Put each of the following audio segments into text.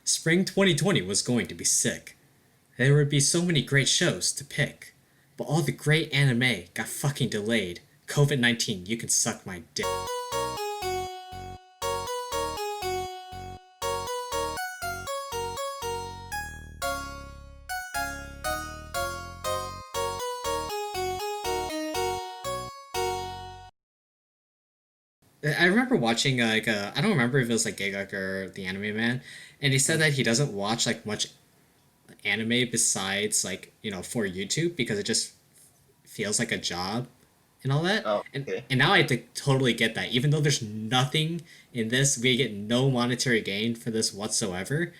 Spring 2020 was going to be sick. There would be so many great shows to pick. But all the great anime got fucking delayed. COVID-19, you can suck my dick. I remember watching I don't remember if it was like Gagak or the Anime Man, and he said that he doesn't watch like much anime besides for YouTube because it just feels like a job and all that. Oh, And okay. and now I totally get that. Even though there's nothing in this, we get no monetary gain for this whatsoever.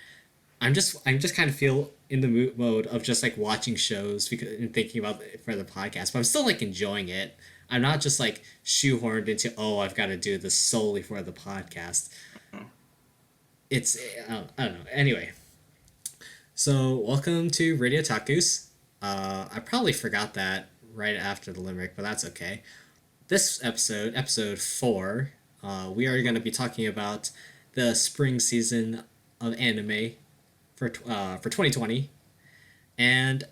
I'm just kind of feel in the mode of just like watching shows because and thinking about it for the podcast, but I'm still like enjoying it. I'm not just like shoehorned into I've got to do this solely for the podcast. Mhm. It's I don't know. Anyway, so welcome to RadioTakus. I probably forgot that right after the limerick, but that's okay. This episode, episode 4, we are going to be talking about the spring season of anime for 2020, and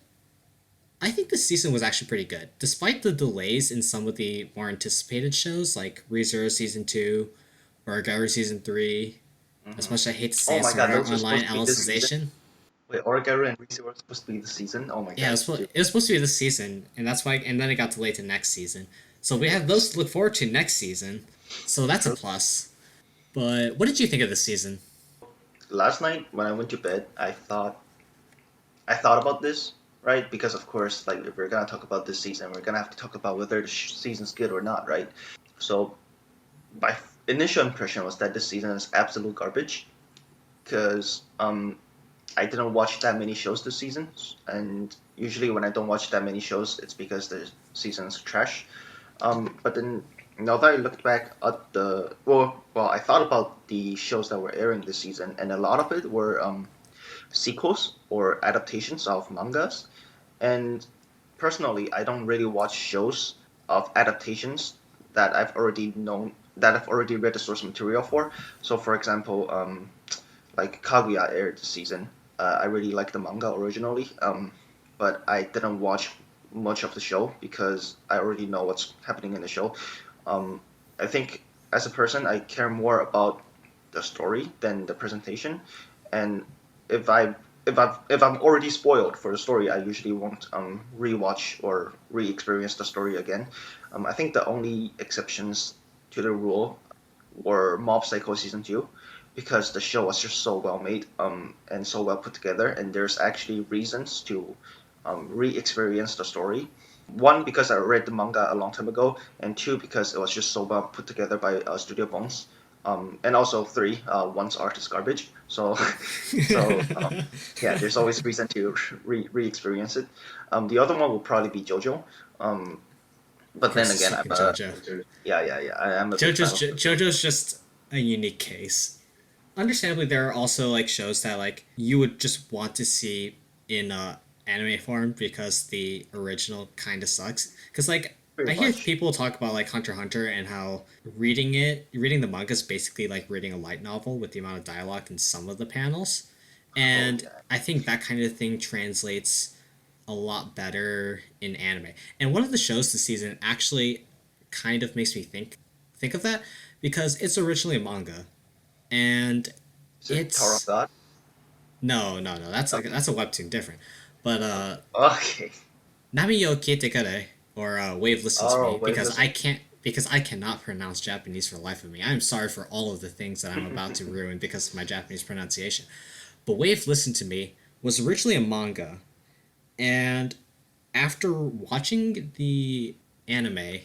I think this season was actually pretty good, despite the delays in some of the more anticipated shows like ReZero season 2 or Garu season 3. As Mhm. much as I hate to say Oh it, my God, sorry, our those were online supposed to be this season. alicization. Wait, Origaru and Risu were supposed to be this season. Oh my Yeah, God, dude. it was supposed to be this season, and that's why, and then it got delayed to next season. So we have those to look forward to next season. So that's a True. plus. But what did you think of this season? Last night when I went to bed, I thought about this, right? Because of course, like if we're gonna talk about this season, we're gonna have to talk about whether the season's good or not, right? So my initial impression was that this season is absolute garbage because I didn't watch that many shows this season, and usually when I don't watch that many shows, it's because the season's trash. But then now that I looked back at I thought about the shows that were airing this season, and a lot of it were sequels or adaptations of mangas. And personally, I don't really watch shows of adaptations that I've already read the source material for. So, for example, like Kaguya aired this season. I really liked the manga originally, but I didn't watch much of the show because I already know what's happening in the show. Um, I think as a person, I care more about the story than the presentation, and if I if I'm already spoiled for the story, I usually won't rewatch or re-experience the story again. I think the only exceptions to the rule were Mob Psycho season 2 because the show was just so well made and so well put together, and there's actually reasons to re-experience the story. One, because I read the manga a long time ago, and two, because it was just so well put together by Studio Bones. And also three, one's art is garbage. So, so yeah, there's always reason to re-experience it. The other one will probably be JoJo. Um, Of but then course, it's again, fucking JoJo. yeah, I'm a big fan of JoJo. JoJo's just a unique case. Understandably, there are also like shows that like you would just want to see in anime form because the original kind of sucks. Because like I Pretty hear much. people talk about like Hunter x Hunter and how reading the manga is basically like reading a light novel with the amount of dialogue in some of the panels, Oh and yeah. I think that kind of thing translates a lot better in anime. And one of the shows this season actually kind of makes me think of that because it's originally a manga and Is it Tower of it's God? no, Okay. that's a webtoon different. But Okay. Nami yo Kiete Kare or Wave Listen to Oh, Me wait, listen. because I cannot pronounce Japanese for the life of me. I'm sorry for all of the things that I'm about to ruin because of my Japanese pronunciation. But Wave Listen to Me was originally a manga, and after watching the anime,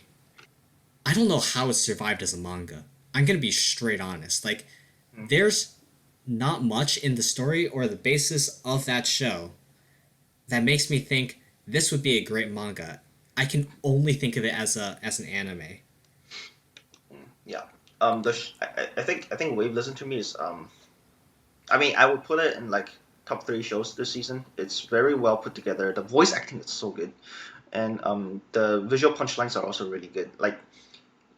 I don't know how it survived as a manga. I'm gonna be straight honest. Like, there's not much in the story or the basis of that show that makes me think this would be a great manga. I can only think of it as an anime. Yeah. I think Wave Listen to Me is I mean I would put it in like top three shows this season. It's very well put together. The voice acting is so good, and the visual punchlines are also really good. Like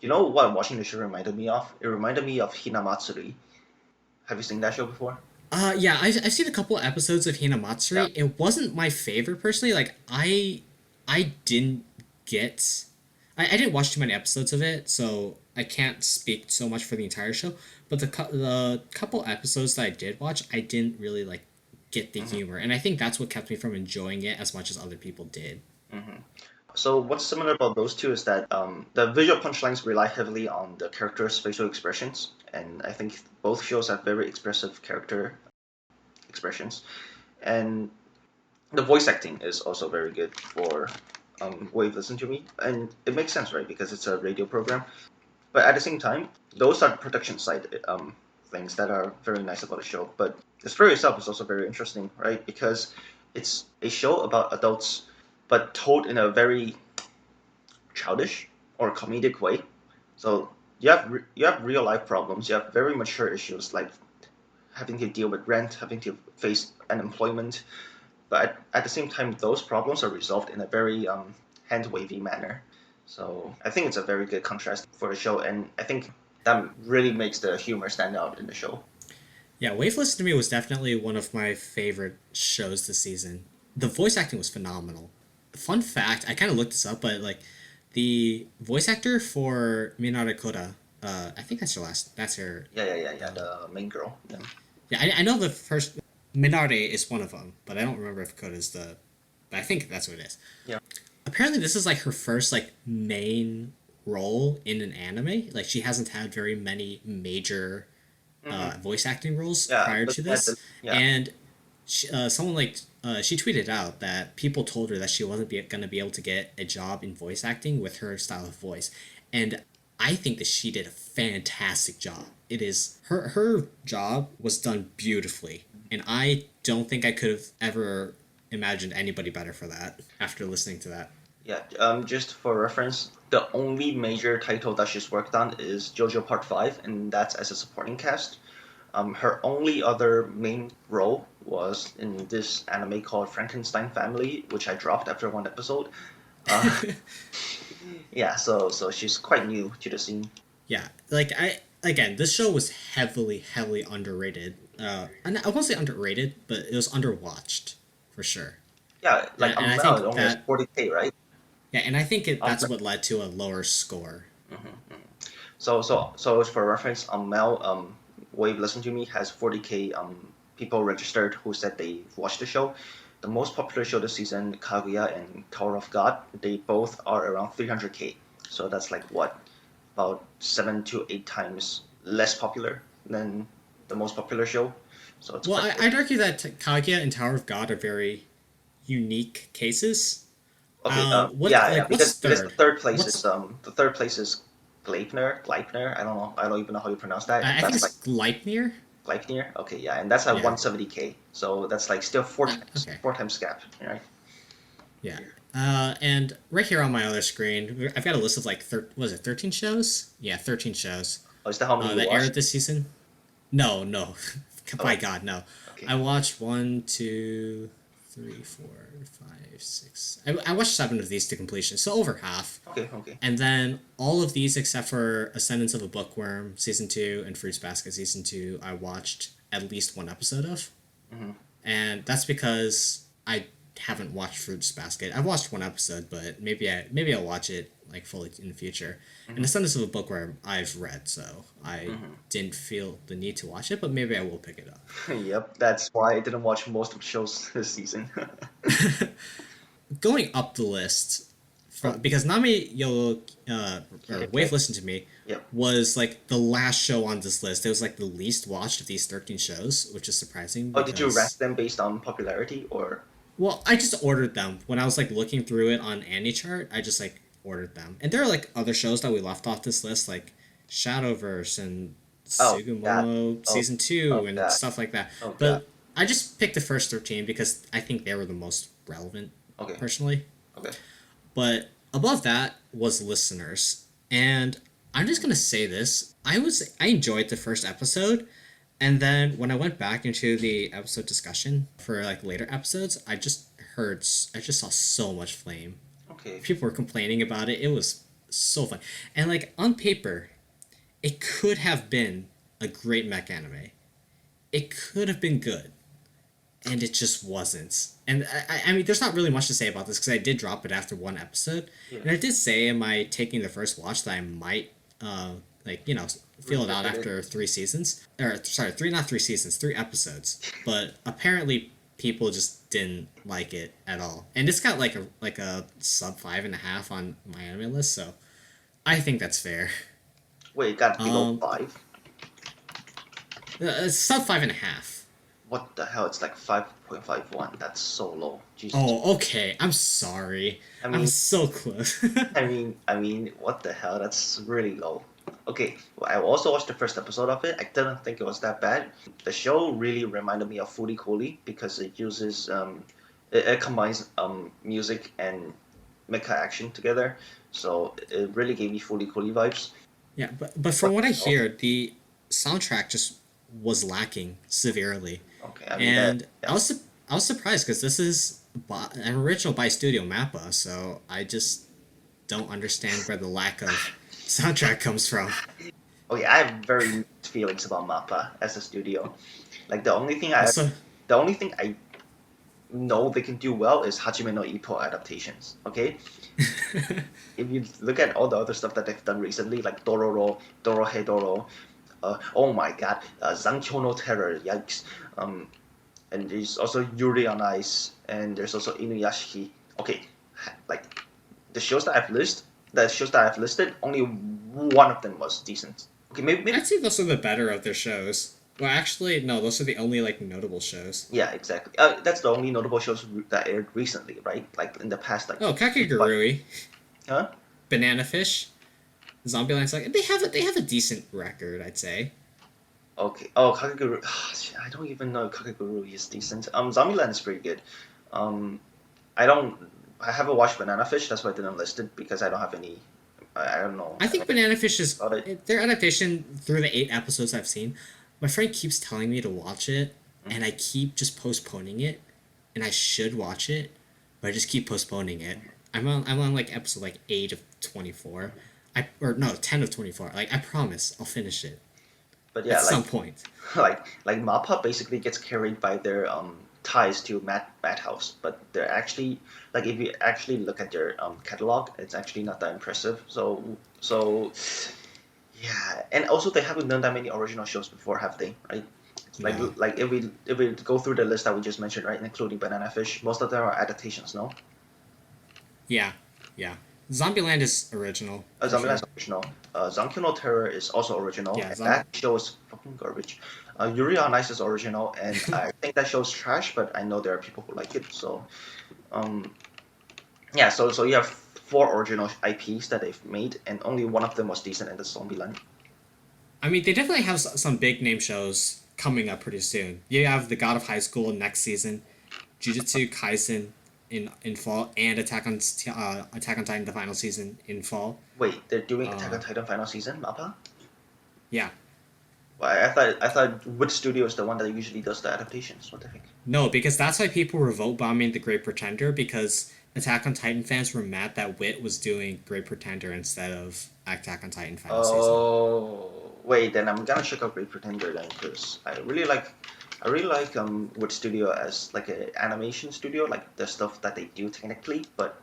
you know what watching the show reminded me of? It reminded me of Hinamatsuri. Have you seen that show before? Yeah, I've seen a couple episodes of Yeah. Hinamatsuri. It wasn't my favorite personally. Like I didn't get I didn't watch too many episodes of it, so I can't speak so much for the entire show. But the couple episodes that I did watch, I didn't really like get the Hmm. humor, and I think that's what kept me from enjoying it as much as other people did. Hmm. So what's similar about those two is that the visual punchlines rely heavily on the characters' facial expressions, and I think both shows have very expressive character expressions, and the voice acting is also very good for Wave Listen to Me, and it makes sense, right? Because it's a radio program. But at the same time, those are production side things that are very nice about the show. But the story itself is also very interesting, right? Because it's a show about adults, but told in a very childish or comedic way. So you have real life problems. You have very mature issues like having to deal with rent, having to face unemployment. But at the same time, those problems are resolved in a very hand wavy manner. So I think it's a very good contrast for the show, and I think that really makes the humor stand out in the show. Yeah, Wave Listen to Me was definitely one of my favorite shows this season. The voice acting was phenomenal. Fun fact, I kind of looked this up, but like the voice actor for Minare Koda, I think that's her last. That's her. Yeah. The main girl. Yeah. Yeah, I know the first Minare is one of them, but I don't remember if Koda is the. But I think that's what it is. Yeah. Apparently, this is like her first like main role in an anime. Like she hasn't had very many major Hmm. voice acting roles Yeah. prior to Looking at the this, yeah. and someone like she tweeted out that people told her that she wasn't going to be able to get a job in voice acting with her style of voice, and I think that she did a fantastic job. It is her job was done beautifully, and I don't think I could have ever imagined anybody better for that after listening to that. Yeah. Just for reference, the only major title that she's worked on is JoJo Part 5, and that's as a supporting cast. Her only other main role was in this anime called Frankenstein Family, which I dropped after one episode. Uh, yeah, so she's quite new to the scene. Yeah, like I again, this show was heavily underrated. And I won't say underrated, but it was underwatched for sure. Yeah, like And I Amel, it think only has that 40K, right? yeah, and I think Um, that's what led to a lower score. so for reference, Mel, Wave Listen to Me has 40K people registered who said they watched the show. The most popular show this season, Kaguya and Tower of God, they both are around 300K. So that's like what, about 7 to 8 times less popular than the most popular show. So it's Well, quite good. I'd argue that Kaguya and Tower of God are very unique cases. Okay, yeah, What's because third? What's the third place is Gleipnir. I don't even know how you pronounce that. I think That's like it's Gleipnir. Gleipnir. Okay, yeah, and that's at Yeah. 170K. So that's like still Okay. four times gap, right? Yeah. And right here on my other screen, I've got a list of like was it 13 shows? Yeah, 13 shows Oh, is that how many you that aired watched? this season. No, no. By Oh, God, no. okay, I watched one, two, three, four, five, six. I watched seven of these to completion, so over half. okay. And then all of these except for Ascendance of a Bookworm season two and Fruits Basket season two, I watched at least one episode of, Hmm. and that's because I haven't watched Fruits Basket. I've watched one episode, but maybe I'll watch it like fully in the future. And Hmm. Ascendance of a Bookworm I've read, so I Hmm. didn't feel the need to watch it, but maybe I will pick it up. Yep, that's why I didn't watch most of the shows this season. Going up the list, Oh, because Nami Yo or okay. Wave Listen to Me Yep. was like the last show on this list. It was like the least watched of these 13 shows, which is surprising Oh, did you rank because them based on popularity or? well, I just ordered them when I was like looking through it on AnyChart. I just like ordered them, and there are like other shows that we left off this list, like Shadowverse and Oh, that. Sugumomo Oh, season two oh, and that. stuff like that. Oh, that. But I just picked the first 13 because I think they were the most relevant, Okay. personally. Okay. But above that was listeners. And I'm just gonna say this. I enjoyed the first episode, and then when I went back into the episode discussion for like later episodes, I just saw so much flame. Okay. People were complaining about it. It was so fun. And like on paper, it could have been a great mech anime. it could have been good, and it just wasn't. And I mean, there's not really much to say about this because I did drop it after one episode, Yeah. and I did say in my taking the first watch that I might, like feel it out after 3 seasons, or sorry, not 3 seasons, 3 episodes. But apparently, people just didn't like it at all, and it's got like a sub 5.5 on my anime list, so I think that's fair. Wait, it got below Um, 5? sub 5.5. What the hell? It's like 5.51. That's so low. Jesus. Oh, okay. I'm sorry. I I'm mean, so close. what the hell? That's really low. Okay, well, I also watched the first episode of it. I didn't think it was that bad. The show really reminded me of Fooly Cooly because it uses it combines music and mecha action together. So it really gave me Fooly Cooly vibes. Yeah, but from what I hear, the soundtrack just was lacking severely, Okay, I mean that. and Yeah. I was surprised because this is an original by Studio Mappa, so I just don't understand where the lack of soundtrack comes from. Okay, I have very mixed feelings about Mappa as a studio. Like Also, the only thing I know they can do well is Hajime no Ippo adaptations. Okay, if you look at all the other stuff that they've done recently, like Dororo, Dorohedoro, oh my god, Zankyo no Terror, yikes. And there's also Yuri on Ice, and there's also Inuyashiki. Okay, like the shows that I've listed, only one of them was decent. Okay, maybe I'd say those are the better of their shows. Well, actually, no, those are the only notable shows. yeah, exactly. That's the only notable shows that aired recently, right? Like in the past, like Oh, Kakegurui, huh? Banana Fish, Zombieland Saga. They have a decent record, I'd say. Okay. Oh, Kakegurui. I don't even know if Kakegurui is decent. Zombieland is pretty good. Um, I don't. I haven't watched Banana Fish. That's why I didn't list it because I don't have any. I don't know. I think Banana Fish is About it. their adaptation through the 8 episodes I've seen. My friend keeps telling me to watch it, and I keep just postponing it, and I should watch it, but I just keep postponing it. I'm on like episode 8 of 24. Or no 10 of 24. Like I promise I'll finish it But at yeah, some point. like Mappa basically gets carried by their ties to Madhouse, but they're actually like if you actually look at their catalog, it's actually not that impressive. So yeah, and also they haven't done that many original shows before, have they? Right? No. Like if we go through the list that we just mentioned, right, including Banana Fish, most of them are adaptations, no? Yeah, yeah. Zombieland is original. For Zombieland sure. is original. Zankyo no Terror is also original, Yeah, and that show is fucking garbage. Yuri on Ice is original, and I think that show's trash, but I know there are people who like it. So, um, yeah. So you have four original IPs that they've made, and only one of them was decent, and that's Zombieland. I mean, they definitely have some big name shows coming up pretty soon. You have the God of High School next season, Jujutsu Kaisen in fall, and Attack on Titan the final season in fall. Wait, they're doing Attack on Uh, Titan final season, Mappa? yeah, Well, I thought Wood Studio is the one that usually does the adaptations. What the heck? no, because that's why people were vote bombing the Great Pretender because Attack on Titan fans were mad that Wit was doing Great Pretender instead of Attack on Titan final season. Oh, wait, then I'm gonna check out Great Pretender then, because I really like Wood Studio as like an animation studio, like the stuff that they do technically, but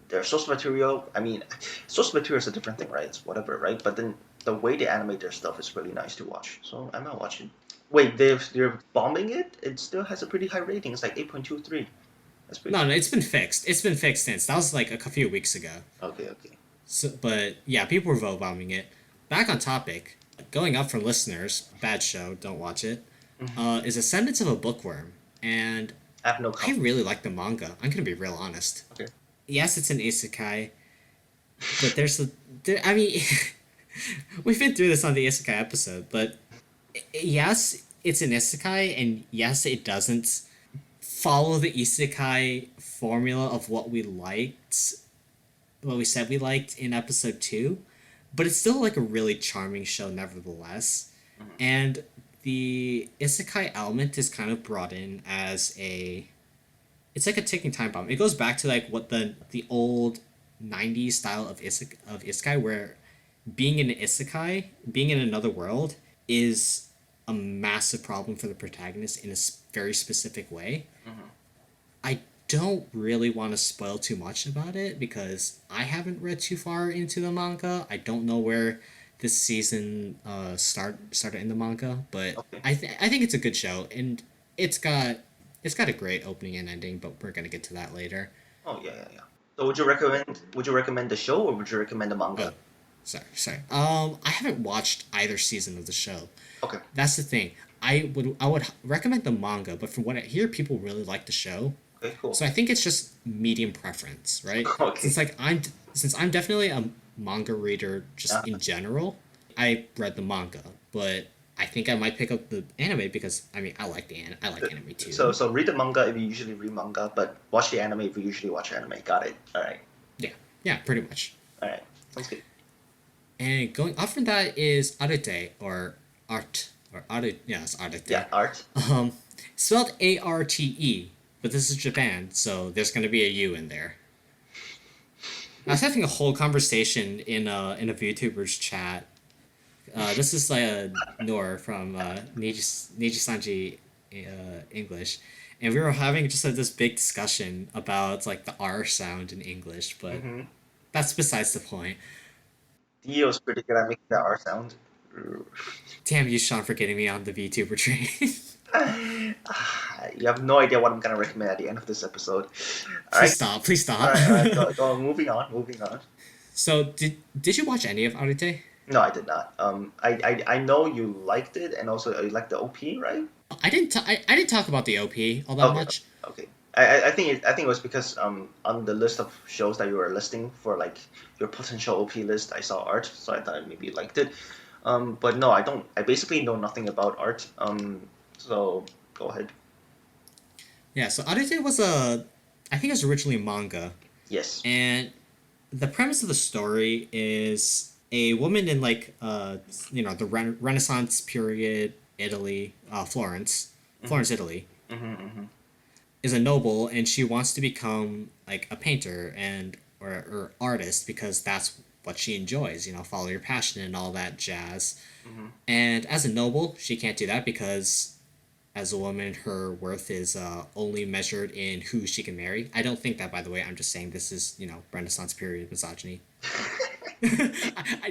their source material. I mean, source material is a different thing, right? It's whatever, right? But then the way they animate their stuff is really nice to watch. So I might watch it. Wait, they're bombing it. It still has a pretty high rating. It's like 8.23. That's pretty. No, it's been fixed. It's been fixed since. That was like a few weeks ago. Okay, okay. So, but yeah, people were vote bombing it. Back on topic, going up from listeners, bad show, don't watch it. Is Ascendance of a Bookworm, and I have no I comment. really like the manga. I'm gonna be real honest. Okay. Yes, it's an isekai, but I mean, we've been through this on the isekai episode, but yes, it's an isekai, and yes, it doesn't follow the isekai formula of what we said we liked in episode 2, but it's still like a really charming show nevertheless. And the isekai element is kind of brought in as it's like a ticking time bomb. It goes back to like what the old 90s style of isekai where being in an isekai, being in another world is a massive problem for the protagonist in a very specific way. Mm-hmm. I don't really want to spoil too much about it because I haven't read too far into the manga. I don't know where this season started in the manga, but Okay. I think it's a good show and it's got it's got a great opening and ending, but we're gonna get to that later. Oh yeah, yeah, yeah. So would you recommend the show or would you recommend the Oh, manga? sorry. I haven't watched either season of the show. Okay. That's the thing. I would recommend the manga, but from what I hear, people really like the show. Okay. Cool. So I think it's just medium preference, right? Okay. Since I'm definitely a manga reader Uh, just in general, I read the manga, but I think I might pick up the anime because I mean I like anime so too. so read the manga if you usually read manga, but watch the anime if you usually watch anime. Got it. All right. Yeah, yeah, pretty much. All right. Sounds good. And going off from that is arete or art or arte. Yeah, it's Yeah. arete. Art. Um, spelled Arte, but this is Japan, so there's gonna be a U in there. I was having a whole conversation in a VTubers chat. This is Nor from Niji English, and we were having just this big discussion about like the R sound in English, but Mm-hmm. that's besides the point. Dio's pretty good at making that R sound. Damn you, Sean, for getting me on the VTuber train. You have no idea what I'm gonna recommend at the end of this episode. All Please right. stop, please All stop. right. All right. Go. Moving on. Moving on. So did you watch any of Arete? No, I did not. I know you liked it, and also you liked the OP, right? I didn't talk about the OP all that Okay, much. okay. I think it was because on the list of shows that you were listing for like your potential OP list, I saw Art, so I thought maybe you liked it. But no, I don't. I basically know nothing about Art. So go ahead. Yeah, so Arete was a I think it was originally manga, Yes. and the premise of the story is a woman in the Renaissance period Italy, Mm-hmm. Florence, Italy, Mm-hmm. Mm-hmm. is a noble and she wants to become like a painter and or artist because that's what she enjoys, follow your passion and all that jazz. Mm-hmm. And as a noble, she can't do that because as a woman, her worth is only measured in who she can marry. I don't think that, by the way. I'm just saying this is, Renaissance period misogyny.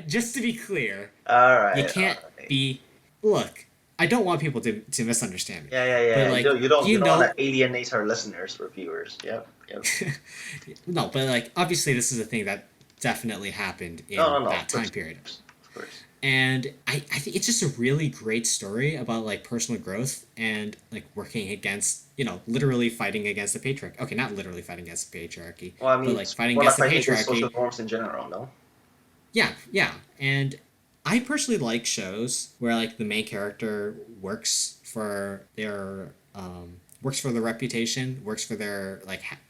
Just to be clear, All you right. All can't right. be. Look, I don't want people to misunderstand me, Yeah, yeah, but yeah. like You you don't know, want to alienate our listeners or viewers. Yep. Yep. no, but like obviously this is a thing that definitely happened No, no, in no. that Of time course. period. Of course. And I think it's just a really great story about like personal growth and like working against literally fighting against the patriarchy. Okay, not literally fighting against the patriarchy, Well, I but mean, like it's fighting more like against the fighting against social patriarchy. norms in general. No. Yeah, and I personally like shows where like the main character works for their reputation, works for their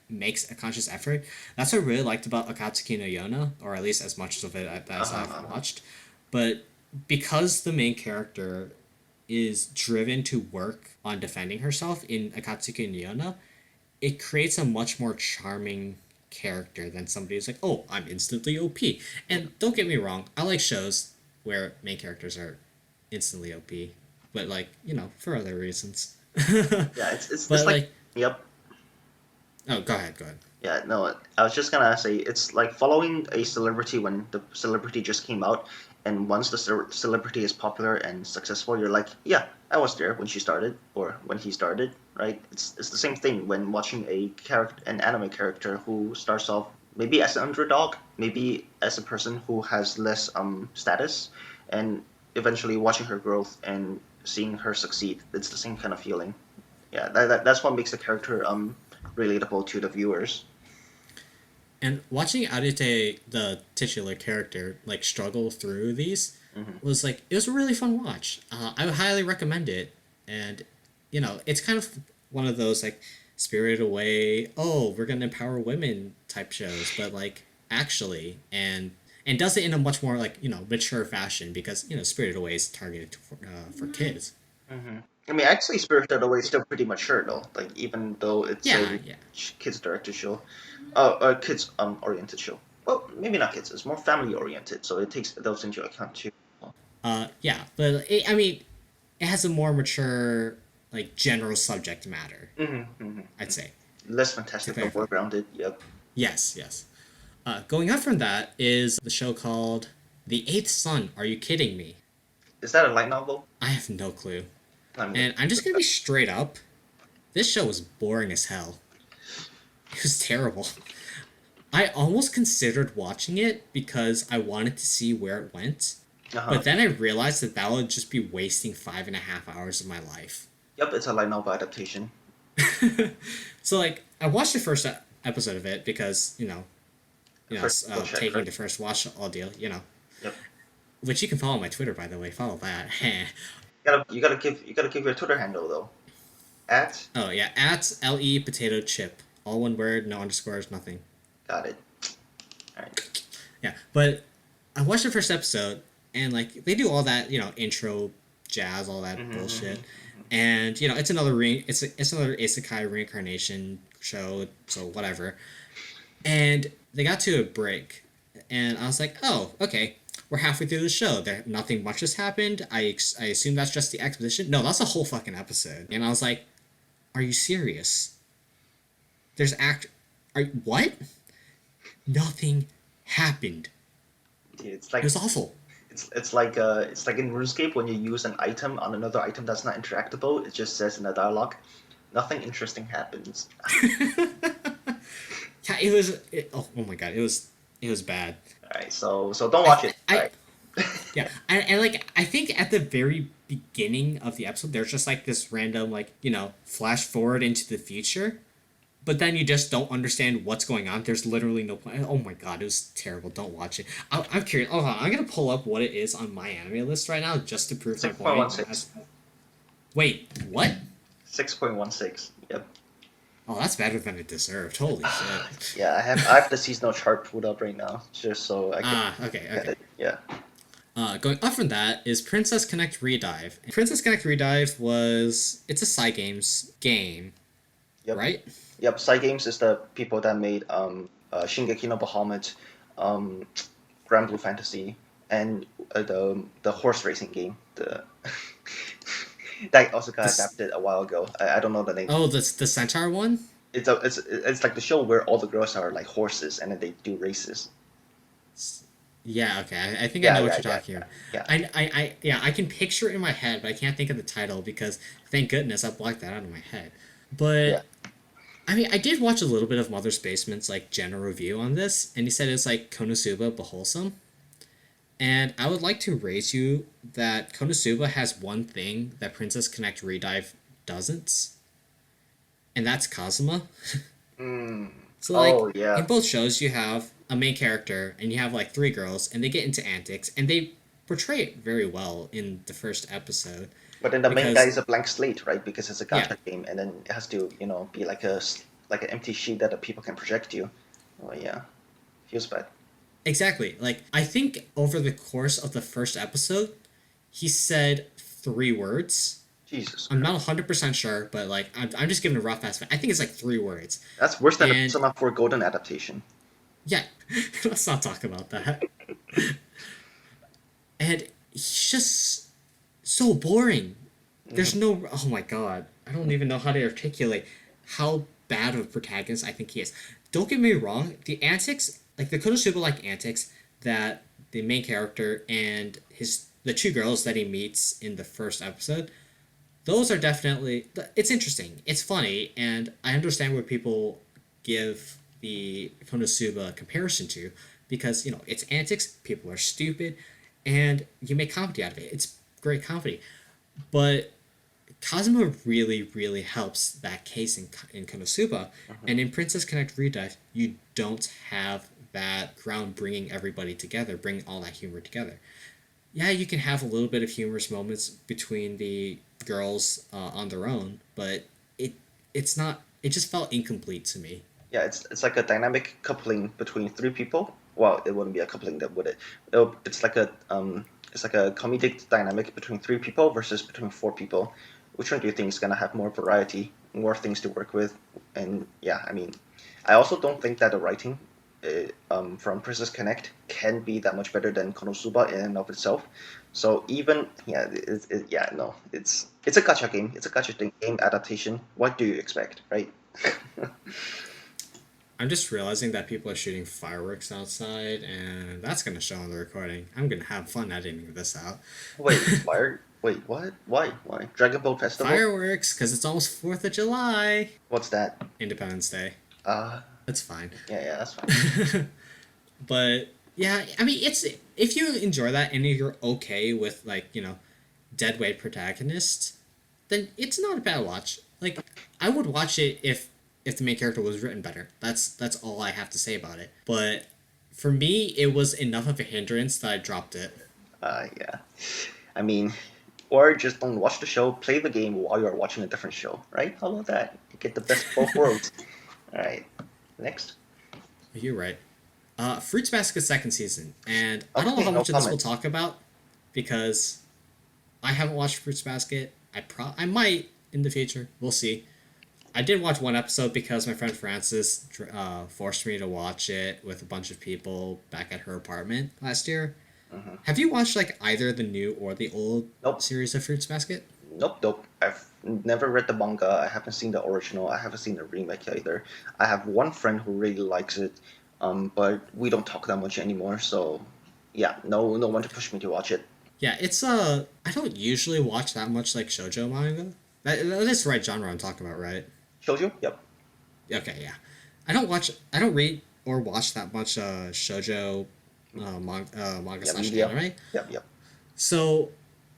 makes a conscious effort. That's what I really liked about Akatsuki no Yona, or at least as much of it as Uh-huh, I've uh-huh. watched. But because the main character is driven to work on defending herself in Akatsuki no Yona, it creates a much more charming character than somebody who's like, oh, I'm instantly OP. And don't get me wrong, I like shows where main characters are instantly OP, but like, for other reasons. Yeah, it's But like like, yep. oh, go ahead, go ahead. Yeah, no, I was just gonna say it's like following a celebrity when the celebrity just came out, and once the celebrity is popular and successful, you're like, yeah, I was there when she started or when he started, right? It's the same thing when watching an anime character who starts off maybe as an underdog, maybe as a person who has less status, and eventually watching her growth and seeing her succeed. It's the same kind of feeling. Yeah, that's what makes the character relatable to the viewers. And watching Arite, the titular character, like struggle through these Hmm. was like it was a really fun watch. I would highly recommend it, and it's kind of one of those like Spirited Away. Oh, we're gonna empower women type shows, but like actually, and does it in a much more like mature fashion because Spirited Away is targeted for kids. Hmm. I mean, actually, Spirited Away is still pretty mature though. Like even though it's Yeah, a yeah. kids directed show, a kids oriented show. Well, maybe not kids. It's more family oriented, so it takes those into account too. Yeah, but I mean, it has a more mature, like general subject matter. I'd say, Less to fantastic, but clarify. more grounded. Yep. Yes, yes. Going up from that is the show called The Eighth Son. Are you kidding me? Is that a light novel? I have no clue. I mean, And I'm just gonna be straight up. This show was boring as hell. It was terrible. I almost considered watching it because I wanted to see where it went, uh-huh. but then I realized that that would just be wasting 5.5 hours of my life. Yep, it's a light novel adaptation. So like, I watched the first episode of it because First go check, taking right? the first watch all deal, Yep. which you can follow my Twitter by the way. Follow that. You gotta give your Twitter handle though. At Oh yeah, at le potato chip, all one word, no underscores, nothing. got it. All right. Yeah, but I watched the first episode, and like they do all that, intro jazz, all that bullshit, and it's another it's another isekai reincarnation show, so whatever. And they got to a break, and I was like, oh, okay, we're halfway through the show. There, nothing much has happened. I assume that's just the exposition. No, that's a whole fucking episode. And I was like, are you serious? There's what? Nothing happened. Dude, it's It like was awful. it's like in RuneScape when you use an item on another item that's not interactable. It just says in the dialogue, nothing interesting happens. Yeah, it was. Oh my god, it was bad. All right, so don't watch it. All I right. yeah, and like I think at the very beginning of the episode, there's just like this random like flash forward into the future, but then you just don't understand what's going on. There's literally no point. Oh my god, it was terrible. Don't watch it. I'm curious. Oh, I'm gonna pull up what it is on my anime list right now just to prove my Six point one point. six. Wait, what? 6.16. Yep. Oh, that's better than it deserved. Holy shit. Yeah, I have the seasonal chart pulled up right now just so I can Okay, get okay. it. Yeah. Going up from that is Princess Connect ReDive. Princess Connect ReDive it's a Cygames game, Yep. right? Yep. Cygames is the people that made Shingeki no Bahamut, um, Grand Blue Fantasy, and the horse racing game. The that also got This adapted a while ago. I don't know the name. Oh, the Centaur one. It's like the show where all the girls are like horses and then they do races. Yeah, okay. I think I Yeah, know what yeah, you're yeah, talking yeah, about. yeah, Yeah, I can picture it in my head, but I can't think of the title because thank goodness I blocked that out of my head. yeah. But I mean, I did watch a little bit of Mother's Basement's like general review on this, and he said it's like Konosuba but wholesome. And I would like to raise you that Konosuba has one thing that Princess Connect ReDive doesn't, and that's Kazuma. Mm. So like Oh yeah. in both shows you have a main character and you have like three girls and they get into antics and they portray it very well in the first episode But then the main guy is because a blank slate, right? Because it's a yeah, gacha game, and then it has to, be like an empty sheet that the people can project you. Oh yeah, feels bad. exactly. Like I think over the course of the first episode he said three words. Jesus I'm Christ. not 100% sure, but like I'm just giving a rough estimate. I think it's like three words. That's worse than the And Persona 4 Golden adaptation. yeah, let's not talk about that. And he's just so boring. There's no. Oh my god. I don't even know how to articulate how bad of a protagonist I think he is. Don't get me wrong. The antics, like the Konosuba like antics that the main character and the two girls that he meets in the first episode, those are definitely. It's interesting. It's funny, and I understand where people give the Konosuba comparison to because it's antics. People are stupid, and you make comedy out of it. It's great comedy, but Kazuma really, really helps that case in Konosuba. And in Princess Connect ReDive, you don't have that ground bringing everybody together, bringing all that humor together. Yeah, you can have a little bit of humorous moments between the girls on their own, but it's not. It just felt incomplete to me. Yeah, it's like a dynamic coupling between three people. Well, it wouldn't be a coupling that would it. It's like a comedic dynamic between three people versus between four people. Which one do you think is gonna have more variety, more things to work with? And yeah, I mean, I also don't think that the writing from Princess Connect can be that much better than Konosuba in and of itself. So even it's a gacha game. It's a gacha game adaptation. What do you expect, right? I'm just realizing that people are shooting fireworks outside, and that's gonna show on the recording. I'm gonna have fun editing this out. Wait, fire? Wait, what? Why? Why? Dragon Boat Festival? Fireworks, because it's almost 4th of July. What's that? Independence Day. Uh, That's fine. yeah, that's fine. But yeah, I mean, it's if you enjoy that and you're okay with like dead weight protagonists, then it's not a bad watch. Like I would watch it if the main character was written better. That's all I have to say about it. But for me, it was enough of a hindrance that I dropped it. Yeah. I mean, or just don't watch the show, play the game while you're watching a different show, right? How about that? You get the best of both worlds. All right. Next. You're right. Fruits Basket second season, and I don't know Okay, how no much of this we'll comment. talk about because I haven't watched Fruits Basket. I might in the future. We'll see. I did watch one episode because my friend Frances forced me to watch it with a bunch of people back at her apartment last year. Hmm. Have you watched like either the new or the old Nope. series of Fruits Basket? Nope. I've never read the manga. I haven't seen the original. I haven't seen the remake either. I have one friend who really likes it, but we don't talk that much anymore. So, yeah, no one to push me to watch it. Yeah, it's I don't usually watch that much like shojo manga. That's the right genre I'm talking about, right? Shoujo? Yep. Okay, yeah. I don't read or watch that much shojo manga Yeah, slash media. anime. Yep. So,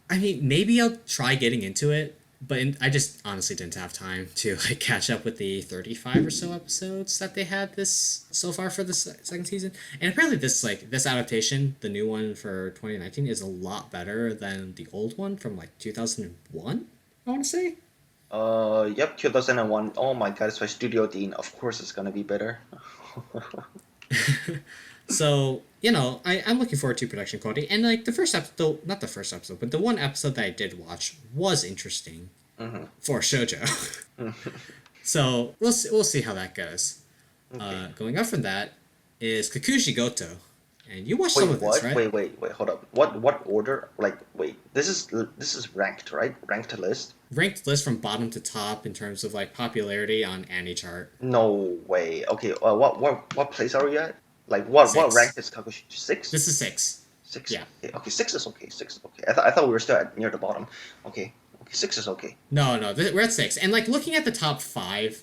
I mean, maybe I'll try getting into it, but I just honestly didn't have time to like catch up with the 35 or so episodes that they had this so far for the second season. And apparently this adaptation, the new one for 2019 is a lot better than the old one from like 2001, I want to say. Yep, 2001. Oh my god, it's by Studio Dean. Of course it's gonna be better. So, I'm looking forward to production quality. And, like, the first episode, not the first episode, but the one episode that I did watch was interesting Hmm. for shoujo. So, we'll see how that goes. Okay. Going up from that is Kikushigoto. And you watched some Wait, of this, what? right? Wait, hold up. What order? Like, wait, this is ranked, right? Ranked list? Ranked list from bottom to top in terms of, like, popularity on AniChart. No way. Okay, what place are we at? Like, what rank 6. is Kagoshi? Six? This is 6. Six. Yeah. Okay, six is okay. Six is okay. I thought we were still near the bottom. Okay. Okay, six is okay. No, we're at 6. And, like, looking at the top 5,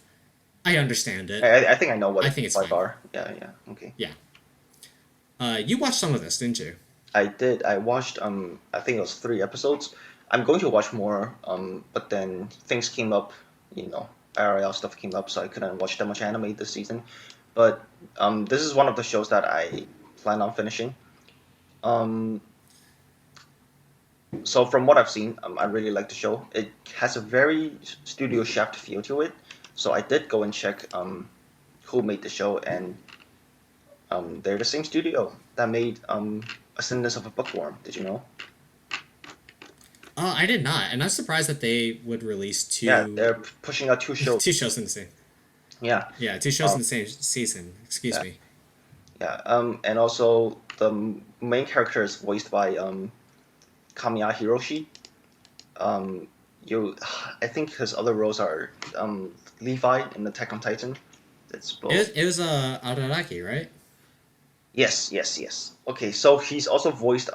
I understand it. I think I know what I the think it's five fine. are. Yeah. Okay. Yeah. You watched some of this, didn't you? I did. I watched I think it was 3 episodes. I'm going to watch more, but then things came up, you know, IRL stuff came up, so I couldn't watch that much anime this season. But this is one of the shows that I plan on finishing. Um, so from what I've seen, I really like the show. It has a very Studio Shaft feel to it. So I did go and check who made the show, and they're the same studio that made Ascendance of a Bookworm. Did you know? I did not, and I'm surprised that they would release Yeah, they're pushing out 2 shows. two shows in the same. Yeah, Yeah, 2 shows in um, the same season. Excuse yeah, me. yeah. And also the main character is voiced by Kamiya Hiroshi. Um, I think his other roles are Levi in Attack on Titan. That's both. It was Araraki, right? Yes. Okay, so he's also voiced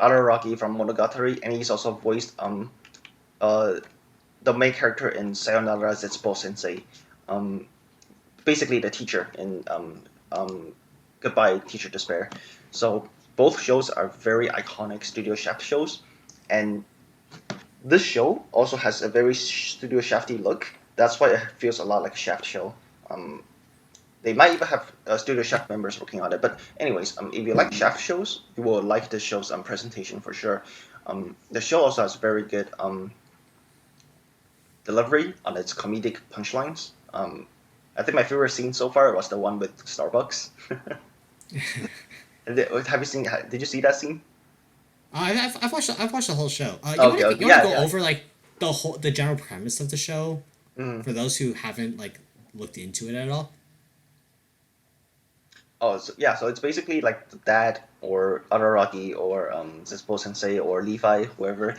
Araraki from Monogatari, and he's also voiced uh the main character in Sayonara Zetsubou Sensei, um basically the teacher in Goodbye Teacher Despair. So both shows are very iconic Studio Shaft shows, and this show also has a very Studio Shafty look. That's why it feels a lot like a Shaft show. Um, they might even have Studio Shaft members working on it. But anyways, if you like Shaft shows, you will like this show's presentation for sure. The show also has very good delivery on its comedic punchlines. I think my favorite scene so far was the one with Starbucks. Have you seen? Did you see that scene? I've watched the whole show. Okay, okay, You want to yeah, go yeah. over like the general premise of the show Mhm. for those who haven't like looked into it at all? Oh, so, yeah. So it's basically like the dad or Araragi or Zespo Sensei or Levi, whoever.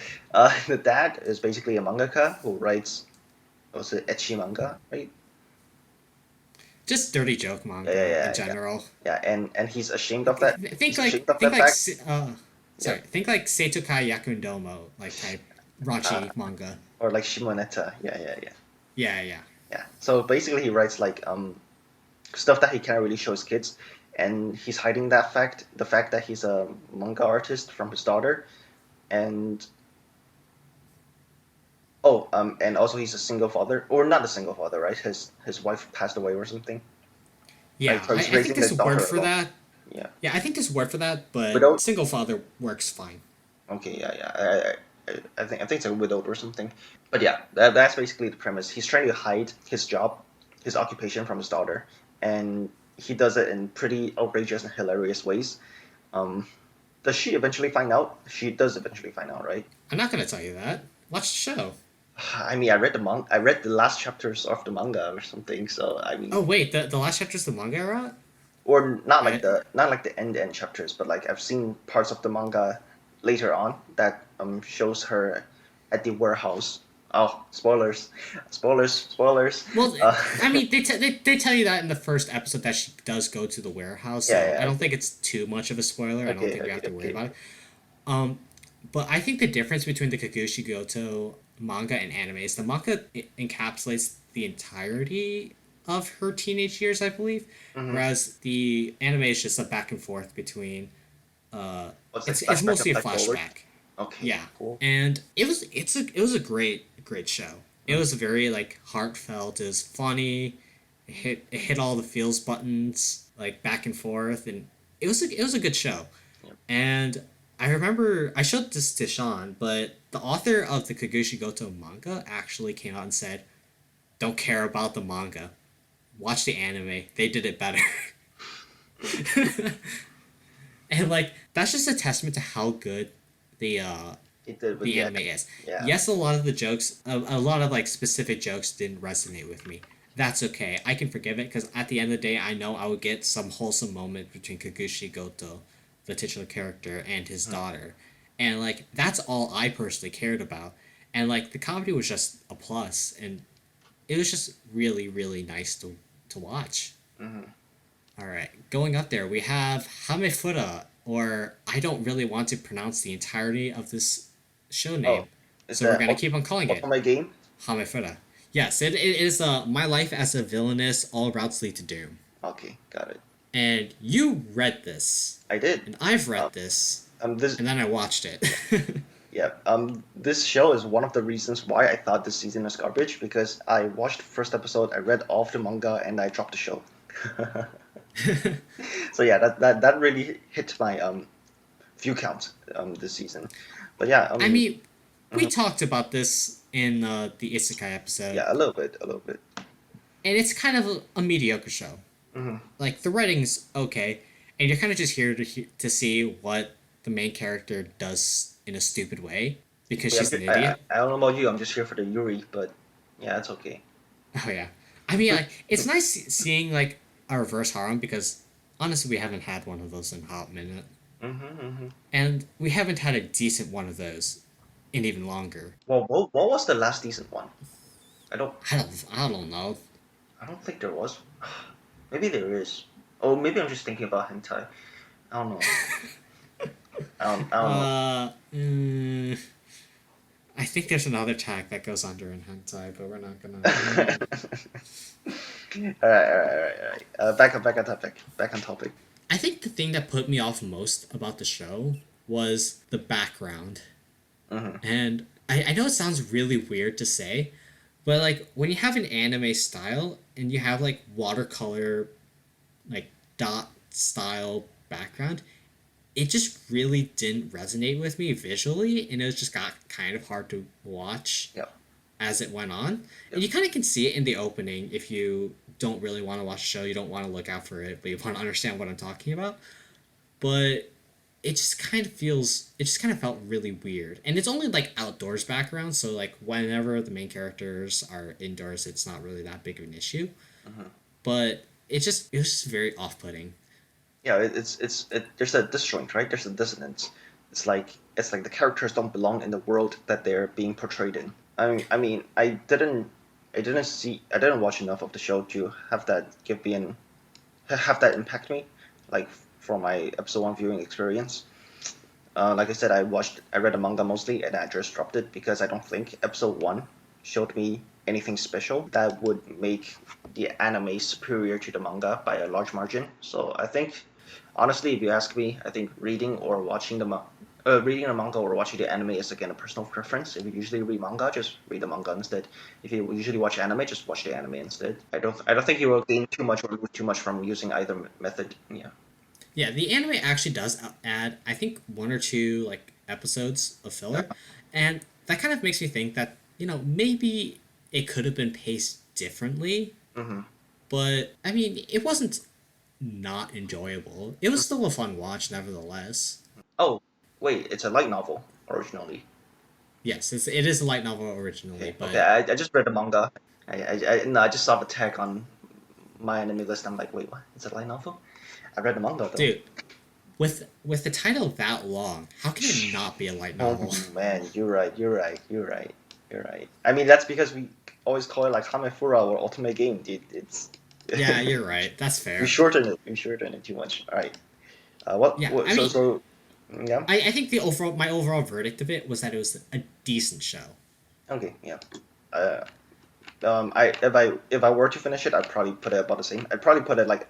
The dad is basically a mangaka who writes, was it ecchi manga, right? Just dirty joke Yeah, yeah, manga in yeah, yeah. general. Yeah, and he's ashamed of that. Think He's like ashamed of think that like fact. sorry, Yep. think like Seitokai Yakundomo like type Uh, raunchy manga. or like Shimoneta. Yeah, yeah, yeah. Yeah, yeah. Yeah. So basically, he writes like stuff that he can't really show his kids, and he's hiding that fact, the fact that he's a manga artist from his daughter, and and also he's a single father, or not a single father, right? His wife passed away or something, right? Yeah, So he's I think raising the there's a word daughter for alone. that. Yeah. Yeah, I think there's a word for that, but Without. single father works fine. Okay. Yeah. Yeah. I think it's a widowed or something. But yeah, that's basically the premise. He's trying to hide his job, his occupation from his daughter, and he does it in pretty outrageous and hilarious ways. Um, does she eventually find out? She does eventually find out, right? I'm not gonna tell you that. Watch the show. I mean, I read the last chapters of the manga or something. So I mean, Oh wait, the last chapter's the manga era? or I not like the end chapters, but like I've seen parts of the manga later on that shows her at the warehouse. Oh, spoilers, spoilers. well, Uh, I mean they tell you that in the first episode that she does go to the warehouse, yeah, so I yeah, don't okay, think it's too much of a spoiler. I don't okay, think we okay, have to worry okay. about it. Um, but I think the difference between the Kagushigoto manga and anime is the manga encapsulates the entirety of her teenage years, I believe, Mm-hmm. whereas the anime is just a back and forth between. Uh, What's like it's flashback and mostly a flash forward? flashback. Okay, Yeah, cool. and it was a great show. It was very like heartfelt. It was funny. It hit all the feels buttons like back and forth, and it was a good show. Yeah. And I remember I showed this to Sean, but the author of the Kagushigoto manga actually came out and said, "Don't care about the manga. Watch the anime. They did it better." And like that's just a testament to how good the It did with the the anime is. yeah. Yes, a lot of the jokes, a lot of like specific jokes didn't resonate with me. That's okay. I can forgive it because at the end of the day, I know I would get some wholesome moment between Kagushi Goto, the titular character, and his daughter. And like that's all I personally cared about. And like the comedy was just a plus, and it was just really nice to watch. Mm-hmm. All right, going up there, we have Hamefura, or I don't really want to pronounce the entirety of this show Oh, name, is so we're that gonna keep on calling it also my game? Hamefura. Yes, it is My Life as a Villainess, All Routes Lead to Doom. Okay, got it. And you read this, I did. and I've Um, read this, this and then I watched it. Yeah, this show is one of the reasons why I thought this season was garbage because I watched the first episode, I read all of the manga, and I dropped the show. So yeah, that really hit my view count this season. But yeah, I mean, we mhm, talked about this in the Isekai episode, yeah, a little bit, a little bit. and it's kind of a mediocre show. Hmm. Like the writing's okay, and you're kind of just here to see what the main character does in a stupid way because Yeah, she's an idiot. I don't know about you. I'm just here for the Yuri, but yeah, it's okay. Oh yeah, I mean like it's nice seeing like a reverse harem because honestly we haven't had one of those in a hot minute, Hmm. and we haven't had a decent one of those in even longer. Well, what was the last decent one? I don't I don't know. I don't think there was. Maybe there is. Oh, maybe I'm just thinking about hentai. I don't know. I don't know. Mm, I think there's another tag that goes under in hentai, but we're not gonna. All right. Back on topic. Back on topic. I think the thing that put me off most about the show was the background. Hmm. And I know it sounds really weird to say, but like when you have an anime style and you have like watercolor, like dot style background, it just really didn't resonate with me visually, and it just got kind of hard to watch Yep. as it went on. Yep. And you kind of can see it in the opening if you don't really want to watch the show, you don't want to look out for it, but you want to understand what I'm talking about. But it just kind of felt really weird. And it's only like outdoors background, so like whenever the main characters are indoors, it's not really that big of an issue. Hmm. But it was just very off putting. Yeah, there's a disjoint, right? There's a dissonance. It's like the characters don't belong in the world that they're being portrayed in. I mean, I didn't watch enough of the show to have that impact me, like from my episode one viewing experience. Like I said, I read the manga mostly, and I just dropped it because I don't think episode one showed me anything special that would make the anime superior to the manga by a large margin. So I think, honestly, if you ask me, I think reading the manga or watching the anime is again a personal preference. If you usually read manga, just read the manga instead. If you usually watch anime, just watch the anime instead. I don't think you will gain too much or lose too much from using either method. Yeah. Yeah, the anime actually does add, I think, one or two like episodes of filler, and that kind of makes me think that maybe it could have been paced differently. Mm-hmm. But I mean, it wasn't not enjoyable. It was still a fun watch, nevertheless. Oh, wait, it's a light novel originally. Yes, it is a light novel originally, Okay, okay. but I just read the manga. No, I just saw the tag on my anime list. I'm like, wait, what? It's a light novel? I read the manga though. dude, with the title that long, how can it not be a light novel? Oh man, you're right. You're right. You're right. You're right. I mean, that's because we always call it like Hamefura or Ultimate Game, dude. It's Yeah, you're right. That's we fair. shorten it. We shorten it too much. All right. What? Yeah, What? I So mean, so. Yeah. I think my overall verdict of it was that it was a decent show. Okay. Yeah. Uh. If I were to finish it, I'd probably put it about the same. I'd probably put it like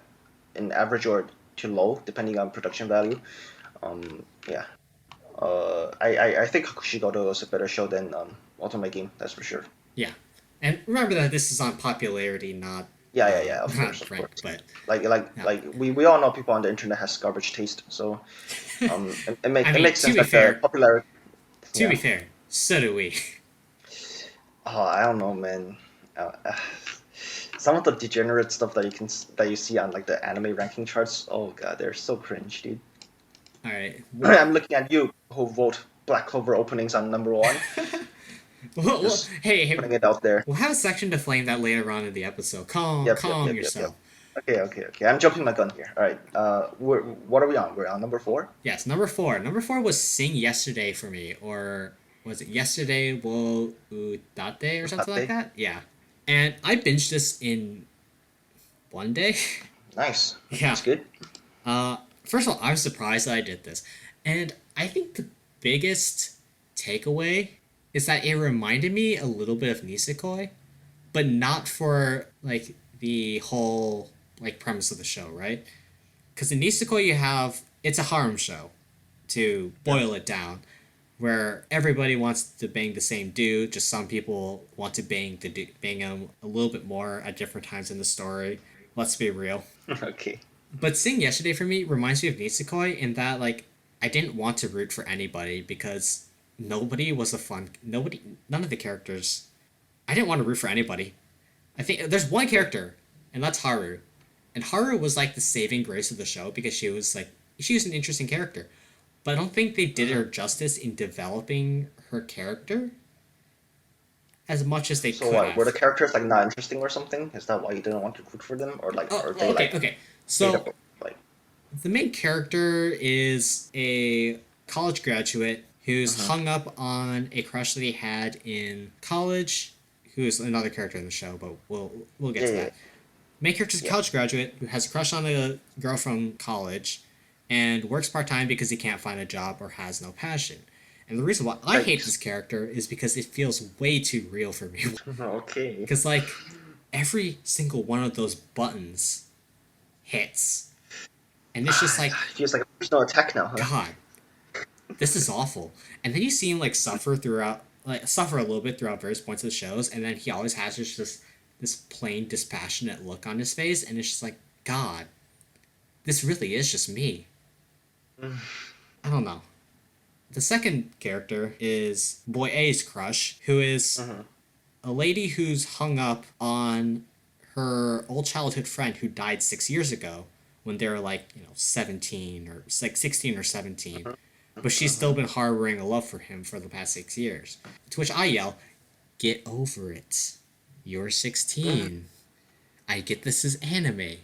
in average or too low, depending on production value. Yeah. I think Kikushigoto was a better show than Ultimate Game. That's for sure. Yeah, and remember that this is on popularity, not Yeah. Of course, not of rank. course. But no. Like we all know people on the internet has garbage taste, so I it mean, makes sense that the popular. to be Yeah. fair, so do we. Oh, I don't know, man. Some of the degenerate stuff that you see on like the anime ranking charts. Oh god, they're so cringe, dude. All right. I'm looking at you who vote Black Clover openings on number one. Just Hey, putting it out there. we'll have a section to flame that later on in the episode. Calm Yep. yourself. Okay. I'm jumping my gun here. All right. What are we on? We're on number four. Yes, number four. Number four was Sing Yesterday for me, or was it Yesterday wo udate or something like Tate. that? Yeah. And I binged this in one day. Nice. Yeah. That's good. First of all, I was surprised that I did this. And I think the biggest takeaway is that it reminded me a little bit of Nisekoi, but not for like the whole like premise of the show, right? Because in Nisekoi you have it's a harem show, to boil it down, where everybody wants to bang the same dude. Just some people want to bang him a little bit more at different times in the story. Let's be real. Okay. But Seeing Yesterday for me reminds me of Nisekoi in that like I didn't want to root for anybody because none of the characters. I didn't want to root for anybody. I think there's one character, and that's Haru. And Haru was like the saving grace of the show because she was an interesting character. But I don't think they did her justice in developing her character as much as they So could what? have. Were the characters like not interesting or something? Is that why you didn't want to root for them, or like, Oh, are they okay, like okay. made So up of like? the main character is a college graduate who's hung up on a crush that he had in college, who is another character in the show, but we'll get Yeah, to yeah, that. Main character is a yeah. college graduate who has a crush on a girl from college and works part time because he can't find a job or has no passion. And the reason why I hate Right. this character is because it feels way too real for me. Okay. Because like every single one of those buttons hits, and it's just like Feels like a personal attack now, huh? God, this is awful. And then you see him like suffer a little bit throughout various points of the shows, and then he always has just this plain dispassionate look on his face, and it's just like God, this really is just me. I don't know. The second character is Boy A's crush, who is a lady who's hung up on her old childhood friend who died 6 years ago when they were like 17 or like 16 or 17, but she's still been harboring a love for him for the past 6 years. To which I yell, "Get over it! You're 16. I get this is anime,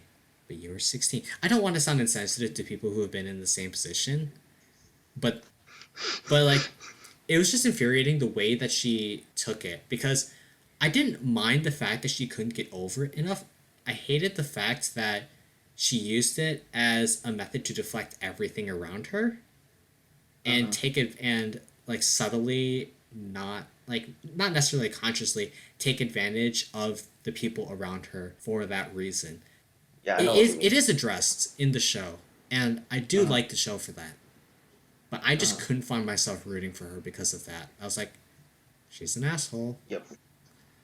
but you were 16. I don't want to sound insensitive to people who have been in the same position, but like it was just infuriating the way that she took it, because I didn't mind the fact that she couldn't get over it enough. I hated the fact that she used it as a method to deflect everything around her and take it and like subtly, not necessarily consciously, take advantage of the people around her for that reason. Yeah, I know what you mean. It is addressed in the show, and I do like the show for that. But I just couldn't find myself rooting for her because of that. I was like, she's an asshole. Yep.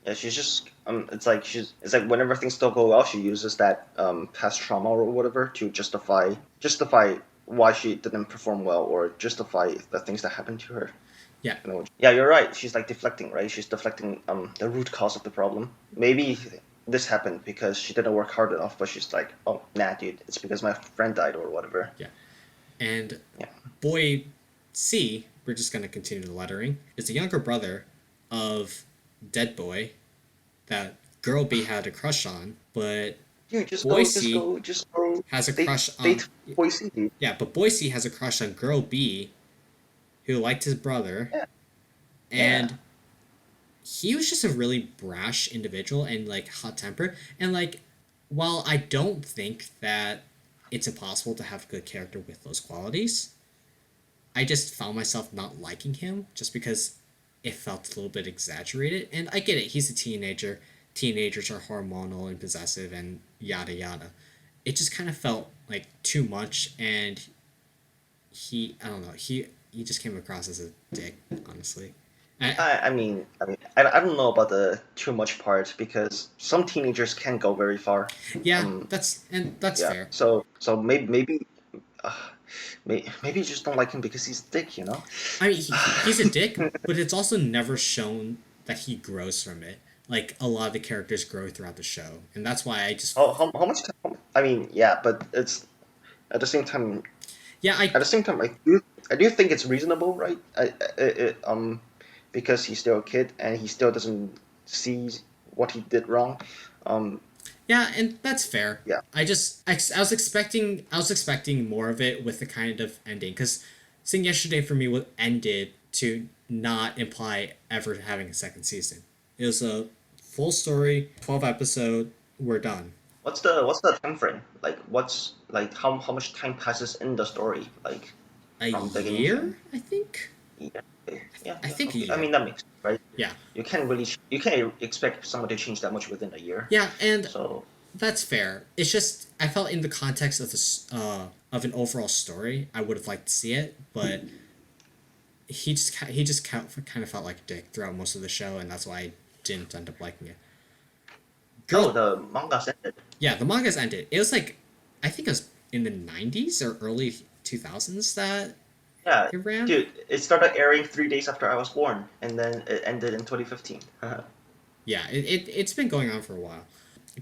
Yeah, she's just it's like whenever things don't go well, she uses that past trauma or whatever to justify why she didn't perform well, or justify the things that happened to her. Yeah. You know, yeah, you're right. She's like deflecting, right? She's deflecting the root cause of the problem. Maybe this happened because she didn't work hard enough, but she's like, oh, nah, dude, it's because my friend died or whatever. Yeah. And Yeah. boy C, we're just going to continue the lettering, is the younger brother of Dead Boy that Girl B had a crush on, but Dude, just Boy go, C just go. has a Date, crush on... date Boy C, dude. Yeah, but Boy C has a crush on Girl B, who liked his brother. Yeah. And he was just a really brash individual and like hot temper. And like, while I don't think that it's impossible to have a good character with those qualities, I just found myself not liking him just because it felt a little bit exaggerated. And I get it, he's a teenager. Teenagers are hormonal and possessive and yada yada. It just kind of felt like too much, and I don't know, he just came across as a dick, honestly. I mean, I don't know about the too much part, because some teenagers can go very far. Yeah, that's fair. So maybe you just don't like him because he's a dick, you know? I mean, he's a dick, but it's also never shown that he grows from it. Like, a lot of the characters grow throughout the show, and that's why I just... How much time? I mean, yeah, but it's at the same time. Yeah, at the same time, I do think it's reasonable, right? Because he's still a kid and he still doesn't see what he did wrong. Yeah, and that's fair. Yeah. I was expecting more of it with the kind of ending, because Sing Yesterday for me ended to not imply ever having a second season. It was a full story, 12 episode, we're done. What's the time frame? Like, how much time passes in the story? Like a year, I think. Yeah, I think a year. I mean, that makes sense, right? Yeah. You can't expect someone to change that much within a year. Yeah, and so that's fair. It's just I felt in the context of this of an overall story, I would have liked to see it, but he just kind of felt like a dick throughout most of the show, and that's why I didn't end up liking it. The manga's ended. Yeah, the manga's ended. It was like, I think it was in the 90s or early 2000s that it ran. Dude, it started airing 3 days after I was born, and then it ended in 2015. Yeah, it's been going on for a while.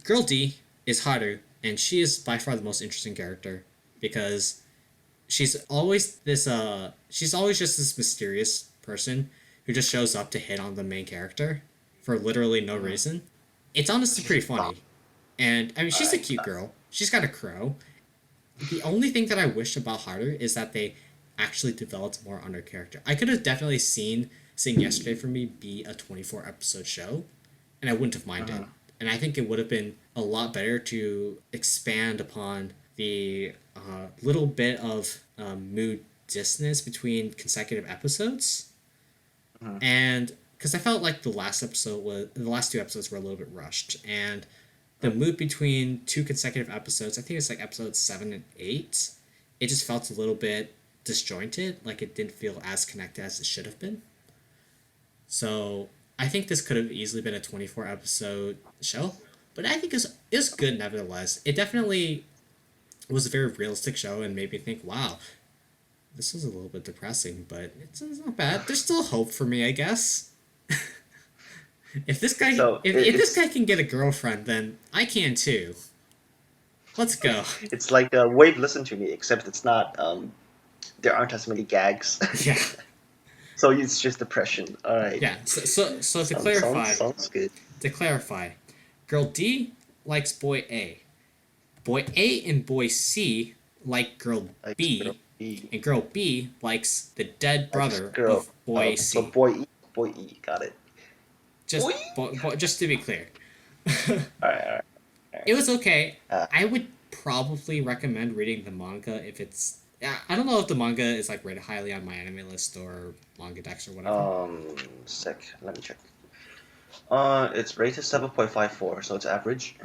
Girl D is Haru, and she is by far the most interesting character, because she's always just this mysterious person who just shows up to hit on the main character for literally no reason. It's honestly pretty funny. And I mean, she's a cute girl. She's got a crow. The only thing that I wish about Haru is that they actually developed more on her character. I could have definitely seen Sing Yesterday for me be a 24 episode show, and I wouldn't have minded. And I think it would have been a lot better to expand upon the little bit of mood dissonance between consecutive episodes. And because I felt like the last two episodes were a little bit rushed, and the mood between two consecutive episodes, I think it's like episodes 7 and 8, it just felt a little bit disjointed, like it didn't feel as connected as it should have been. So I think this could have easily been a 24 episode show, but I think it was good nevertheless. It definitely was a very realistic show and made me think, wow, this was a little bit depressing, but it's not bad. There's still hope for me, I guess. If this guy this guy can get a girlfriend, then I can too. Let's go. It's like Wave Listen to Me, except it's not. There aren't as many gags. Yeah. So it's just depression. All right. Yeah. So to clarify. Sounds good. To clarify, girl D likes boy A. boy A and boy C like girl Like girl B, E, and girl B likes the dead like brother girl. of boy So C. boy E, got it. Just Boy. just to be clear, All right, all right, all right. it was okay. Uh, I would probably recommend reading the manga if it's. I don't know if the manga is like rated highly on my anime list or manga dex or whatever. sec. Let me check. It's rated 7.54, so it's average.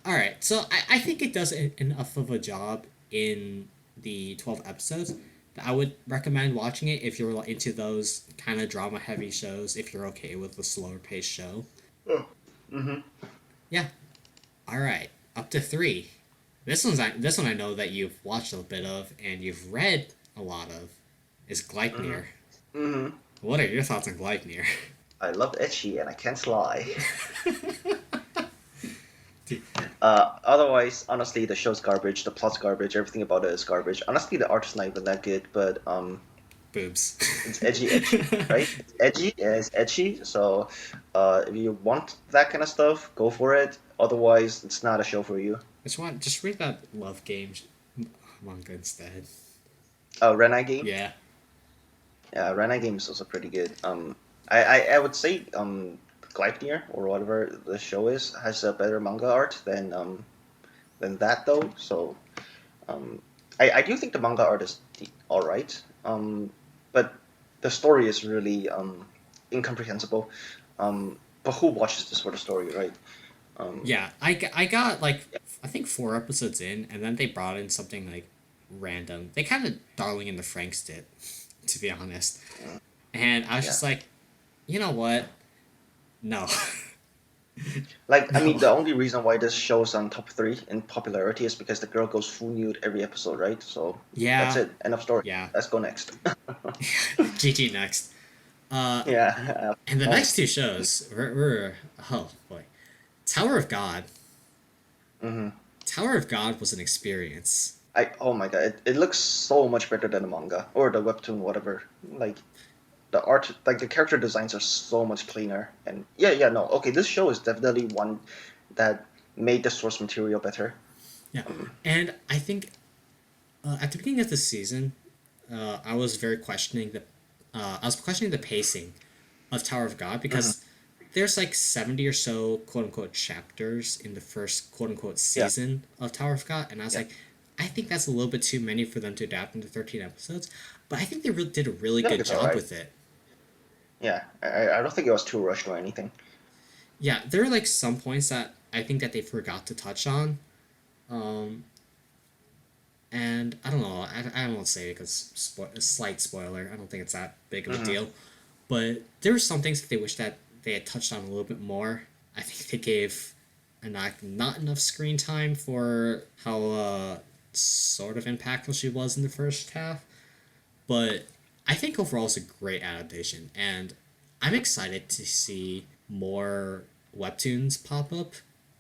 All right, so I think it does enough of a job in the 12 episodes that I would recommend watching it if you're into those kind of drama heavy shows. If you're okay with the slower paced show, Oh. Mm-hmm. yeah. All right, up to three. This one I know that you've watched a bit of and you've read a lot of is Mm-hmm. Gleipnir. Mm-hmm. What are your thoughts on Gleipnir? I love ecchi, and I can't lie. Otherwise, honestly, the show's garbage. The plot's garbage. Everything about it is garbage. Honestly, the art's not even that good, but Boobs. it's edgy, right? It's edgy, yeah, it's edgy. So, if you want that kind of stuff, go for it. Otherwise, it's not a show for you. Just read that love game manga instead. Oh, Renai game. Yeah. Yeah, Renai game is also pretty good. I would say Gleipnir or whatever the show is has a better manga art than that though. So I do think the manga art is all right. But the story is really incomprehensible. But who watches this sort of story, right? Yeah, I got like I think 4 episodes in, and then they brought in something like random. They kind of Darling in the Franks did, to be honest. And I was Yeah. just like, you know what? No, Like, I mean, no. the only reason why this show's on top three in popularity is because the girl goes full nude every episode, right? So that's Yeah, it. End of story. yeah. Let's go next. GG next. Yeah. And the next Nice. two shows were oh boy, Tower of God. Hmm. Tower of God was an experience. Oh my god, it looks so much better than the manga or the webtoon, whatever. Like the art, like the character designs are so much cleaner. And yeah, no, okay, this show is definitely one that made the source material better. Yeah, Um, and I think at the beginning of the season, I was very questioning the I was questioning the pacing of Tower of God mhm. because there's like 70 or so quote unquote chapters in the first quote unquote Yeah, season of Tower of God, and I was yeah, like, I think that's a little bit too many for them to adapt into 13 episodes, but I think they really did a really I think good it's all job right. with it. Yeah, I don't think it was too rushed or anything. Yeah, there are like some points that I think that they forgot to touch on, um, and I don't know. I won't say it because a slight spoiler. I don't think it's that big of a Hmm. deal. But there were some things that they wish that they had touched on a little bit more. I think they gave not enough screen time for how sort of impactful she was in the first half. But I think overall it's a great adaptation, and I'm excited to see more webtoons pop up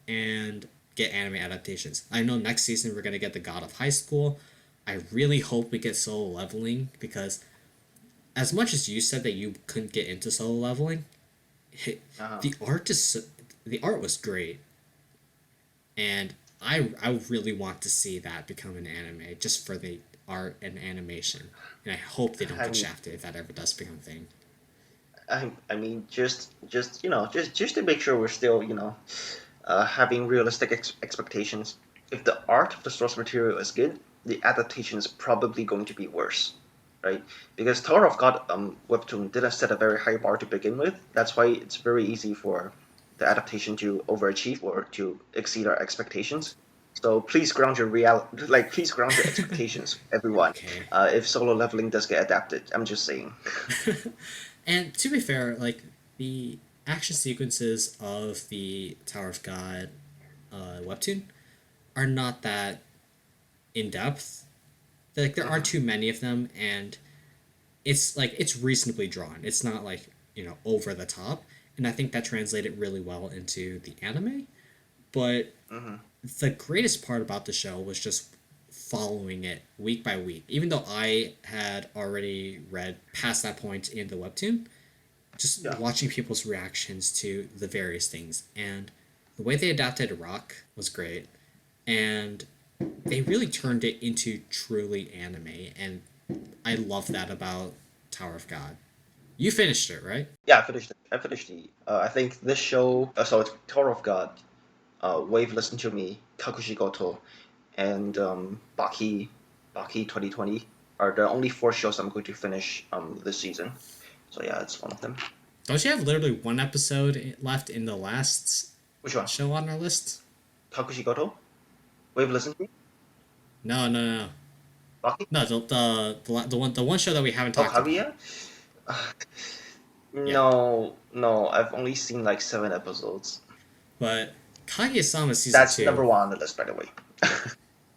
and get anime adaptations. I know next season we're gonna get the God of High School. I really hope we get solo leveling because as much as you said that you couldn't get into solo leveling, Uh-huh. the art is the art was great, and I really want to see that become an anime just for the art and animation, and I hope they don't I get mean, shafted if that ever does become a thing. I mean, just just to make sure we're still, having realistic expectations. If the art of the source material is good, the adaptation is probably going to be worse, right? Because Tower of God webtoon didn't set a very high bar to begin with. That's why it's very easy for the adaptation to overachieve or to exceed our expectations. So please ground your please ground your expectations, everyone. Okay. If solo leveling does get adapted, I'm just saying. And to be fair, like the action sequences of the Tower of God webtoon are not that in depth. Like there aren't Hmm. too many of them, and it's reasonably drawn. It's not like over the top, and I think that translated really well into the anime. But Hmm. the greatest part about the show was just following it week by week. Even though I had already read past that point in the webtoon, just Yeah. watching people's reactions to the various things and the way they adapted rock was great. and they really turned it into truly anime, and I love that about Tower of God. You finished it, right? Yeah, I finished it. I finished the. I think this show. So it's Tower of God, Wave Listen to Me, Kakushigoto, and Baki 2020 are the only 4 shows I'm going to finish this season. So yeah, it's one of them. Don't you have literally one episode left in the last Which one? show on our list? Kakushigoto? Wave Listen to Me? No, no, no, Baki? no. The one show that we haven't Oh, talked about. Kaguya? Yeah, No, I've only seen like 7 episodes. but Kaguyasama season That's two, number 1 on the list, by the way.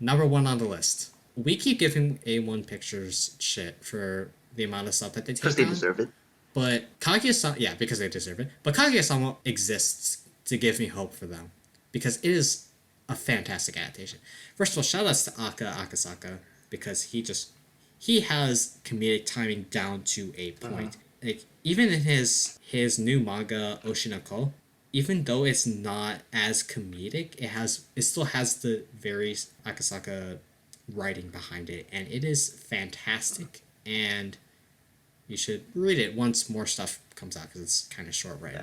number one on the list. We keep giving A1 Pictures shit for the amount of stuff that they Because take they on. deserve it. But Kaguya-sama, yeah, because they deserve it. But Kaguya-sama exists to give me hope for them, because it is a fantastic adaptation. First of all, shout outs to Aka Akasaka, because he has comedic timing down to a point. Like, even in his new manga Oshinoko, even though it's not as comedic, it still has the very Akasaka writing behind it, and it is fantastic. And you should read it once more stuff comes out, because it's kind of short right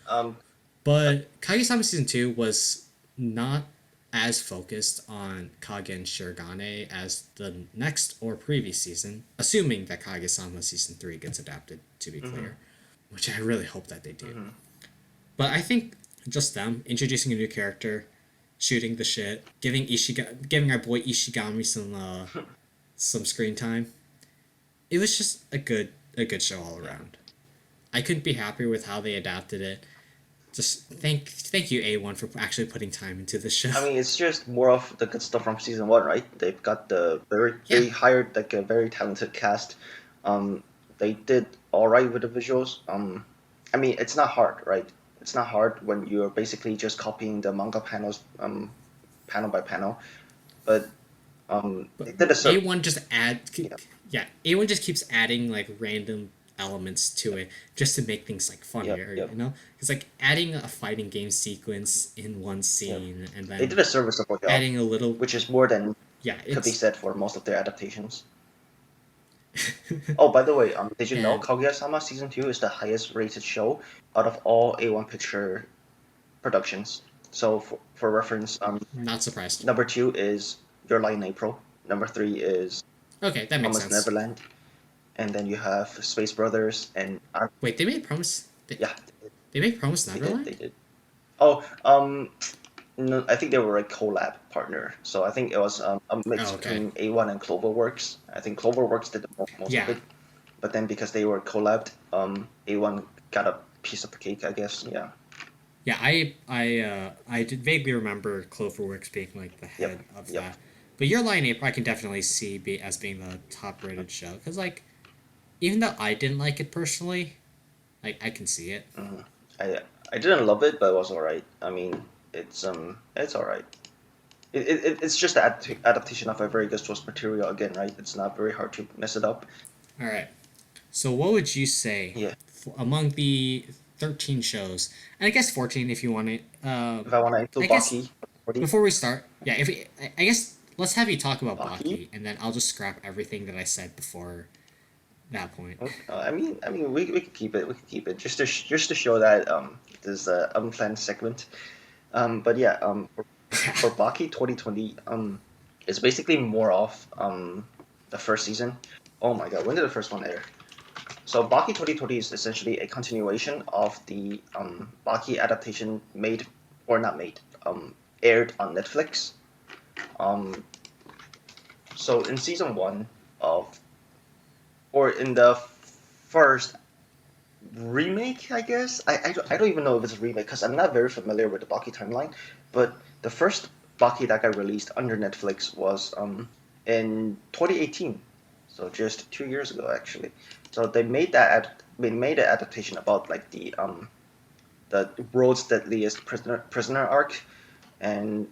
now. But Kaguya-sama season 2 was not as focused on Kage and Shirogane as the next or previous season, assuming that Kaguya-sama season 3 gets adapted, to be clear, which I really hope that they do. But I think just them introducing a new character, shooting the shit, giving our boy Ishigami some screen time. It was just a good show all around. I couldn't be happier with how they adapted it. Just thank you A1 for actually putting time into the show. I mean, it's just more of the good stuff from season 1, right? They've got they hired like a very talented cast. They did all right with the visuals. I mean, it's not hard, right? It's not hard when you're basically just copying the manga panels, panel by panel. But they did A1 just A1 just keeps adding like random elements to it just to make things like funnier, Yep. you know? It's like adding a fighting game sequence in one scene, and then They did a serviceable job, adding a little, which is more than could be said for most of their adaptations. Oh, by the way, did you know Kaguya-sama season 2 is the highest rated show out of all A1 Picture productions? So for reference, not surprised. number 2 is Your Lie in April. Number 3 is Okay, that makes sense. Neverland. And then you have Space Brothers and wait, they made Promise. They made Promise Neverland. They did. Oh, no, I think they were a collab partner. So I think it was a mix between A1 and Cloverworks. I think Cloverworks did the most of it. But then because they were collabed, A1 got a piece of the cake, I guess. Yeah. Yeah, I did vaguely remember Cloverworks being like the head of that. But Your Lie in April, I can definitely see as being the top rated show, because like, even though I didn't like it personally, like I can see it. I didn't love it, but it was alright. I mean, it's alright. It's just the adaptation of a very good source material again, right? It's not very hard to mess it up. All right. So what would you say among the 13 shows, and I guess 14 if you want it. If I want to include Baki. Before we start, I guess let's have you talk about Baki, and then I'll just scrap everything that I said before that point. I mean, we can keep it. We can keep it just to show that there's an unplanned segment. But yeah, for Baki 2020, it's basically more of the first season. Oh my god, when did the first one air? So Baki 2020 is essentially a continuation of the Baki adaptation aired on Netflix. So in season 1 or in the first remake, I guess. I don't even know if it's a remake because I'm not very familiar with the Baki timeline. But the first Baki that got released under Netflix was in 2018, so just 2 years ago actually. So they made an adaptation about like the world's deadliest prisoner arc, and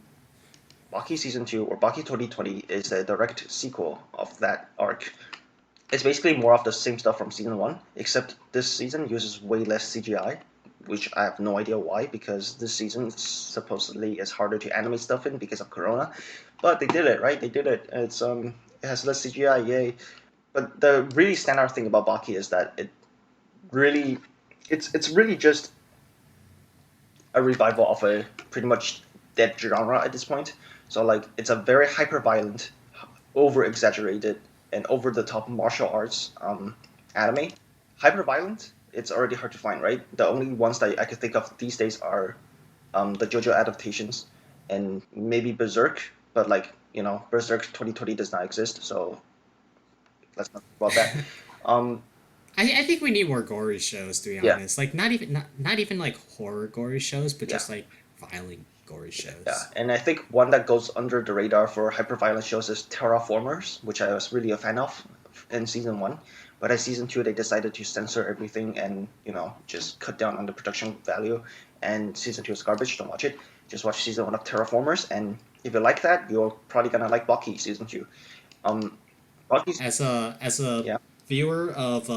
Baki season 2 or Baki 2020 is a direct sequel of that arc. It's basically more of the same stuff from season 1, except this season uses way less CGI which I have no idea why, because this season supposedly is harder to animate stuff in because of Corona. But they did it, right? They did it. It has less CGI, yay. But the really standout thing about Baki is that really it's really just a revival of a pretty much dead genre at this point. So like it's a very hyper violent, over exaggerated, and over the top martial arts anime. Hyper violent, it's already hard to find, right? The only ones that I could think of these days are the JoJo adaptations and maybe Berserk, but like Berserk 2020 does not exist, so let's not talk about that. Um, I think we need more gory shows, to be yeah, honest. Like not even like horror gory shows, but yeah. just like violent gory Yeah, shows. and I think one that goes under the radar for hyperviolent shows is Terraformers, which I was really a fan of in season one. But in season two, they decided to censor everything and just cut down on the production value. And season two is garbage. Don't watch it. Just watch season one of Terraformers, and if you like that, you're probably gonna like Baki season two. Um, Baki's As a yeah. viewer of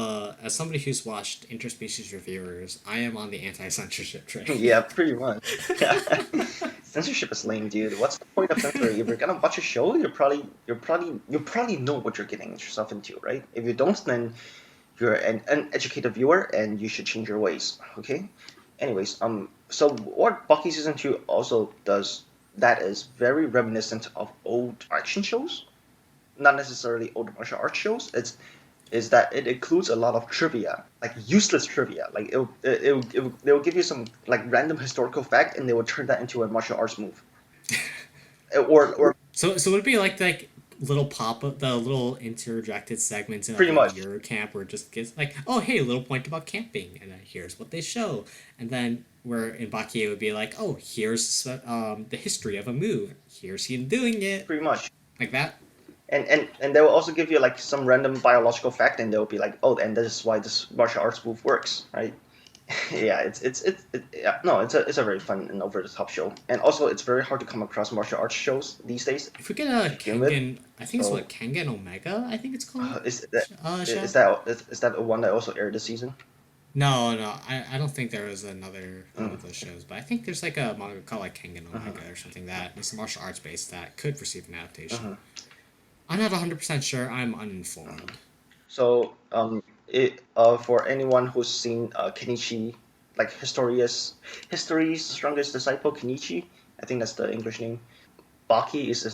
as somebody who's watched interspecies reviewers, I am on the anti-censorship train. Yeah, pretty much. Censorship is lame, dude. What's the point of censoring? If you're gonna watch a show, you probably know what you're getting yourself into, right? If you don't, then you're an uneducated viewer, and you should change your ways. Okay. Anyways, so what Bucky season two also does that is very reminiscent of old action shows, not necessarily old martial arts shows. Is that it includes a lot of trivia, like useless trivia. Like they'll give you some like random historical fact, and they will turn that into a martial arts move. Or So would it be like little pop up the little interjected segments in pretty like much, Eurocamp where it just gets like, oh hey, little point about camping, and then here's what they show, and then where in Baki it would be like, oh here's the history of a move, here's him doing it, pretty much. like that. And they will also give you like some random biological fact, and they'll be like, oh, and this is why this martial arts move works, right? Yeah, yeah, no, it's a very fun and over the top show, and also it's very hard to come across martial arts shows these days. If we get a Begin with. Kengen, I think it's So what Kengen Omega, I think it's called. is that Show. is that the one that also aired this season? No, I don't think there was another one Mm. of those shows, but I think there's like a manga called like Kengen Uh-huh. Omega or something that is martial arts based that could receive an adaptation. Uh-huh. I'm not 100% sure. I'm uninformed. So for anyone who's seen Kenichi, like History's Strongest Disciple, Kenichi, I think that's the English name. Baki is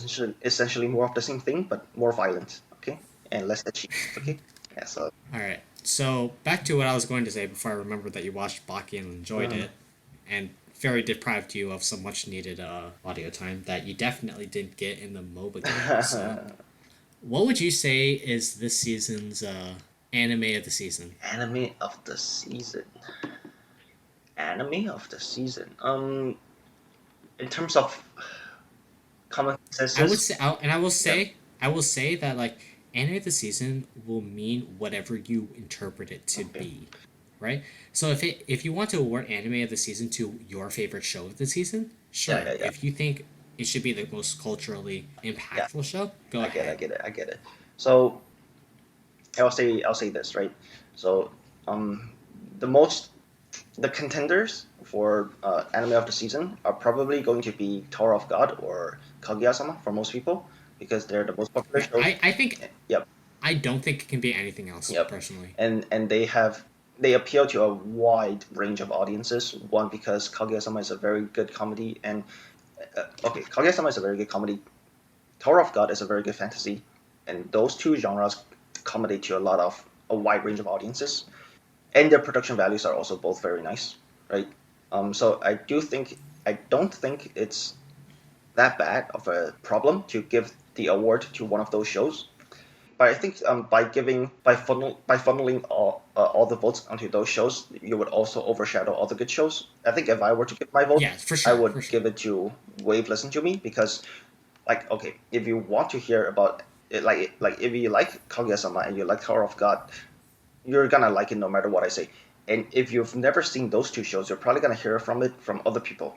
essentially more of the same thing, but more violent, okay, and less edgy, okay. Yeah, so All right. So back to what I was going to say before I remembered that you watched Baki and enjoyed Mhm. it, and very deprived you of some much needed audio time that you definitely didn't get in the MOBA game. So, what would you say is this season's anime of the season? anime of the season. Anime of the season. In terms of common I would consensus, say, and I will yeah, say, I will say that like anime of the season will mean whatever you interpret it to okay, be, right? So if you want to award anime of the season to your favorite show of the season, yeah, sure. yeah, yeah, If you think it should be the most culturally yeah. impactful show, go I get it, I ahead. get it, I get it. So I'll say this, right. So um, the most the contenders for anime of the season are probably going to be Tower of God or Kaguyasama for most people, because they're the most popular Yeah, shows. I think Yep, I don't think it can be anything else yep. personally. And they appeal to a wide range of audiences. One, because Kaguyasama is a very good comedy, and okay, Kaguyasama is a very good comedy. Tower of God is a very good fantasy, and those two genres accommodate to a wide range of audiences, and their production values are also both very nice, right? So I don't think it's that bad of a problem to give the award to one of those shows. But I think by funneling all the votes onto those shows, you would also overshadow all the good shows. I think if I were to give my vote, Yeah, for I sure, would for sure. give it to Wave Listen to Me, because like, okay, if you want to hear about it, like if you like Kaguya-sama and you like Tower of God, you're gonna like it no matter what I say. And if you've never seen those two shows, you're probably gonna hear from it from other people.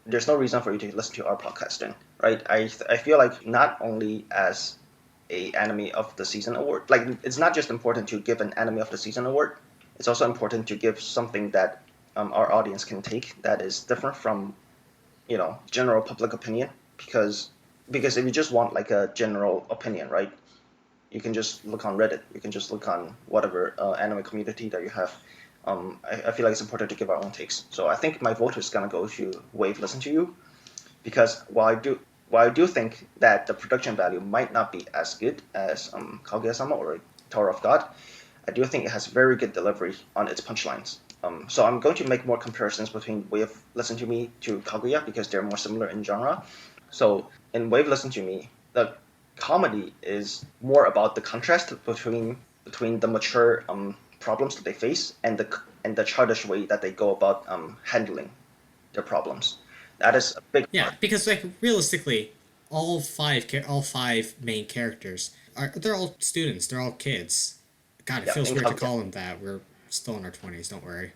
There's no reason for you to listen to our podcast then, right? I feel like not only as a anime of the season award, like it's not just important to give an anime of the season award. It's also important to give something that our audience can take that is different from general public opinion, because if you just want like a general opinion, right, you can just look on Reddit, you can just look on whatever anime community that you have. I feel like it's important to give our own takes. So I think my vote is gonna go to Wave Listen to You, because while I do think that the production value might not be as good as Kaguyasama or Tower of God, I do think it has very good delivery on its punchlines. So I'm going to make more comparisons between Wave Listen to Me to Kaguya because they're more similar in genre. So in Wave Listen to Me, the comedy is more about the contrast between the mature problems that they face and the childish way that they go about handling their problems. That is a big Yeah, part. because like realistically, all five main characters they're all students. They're all kids. God, it Yeah, feels in weird to Kaguya. call them that. We're still in our 20s. Don't worry.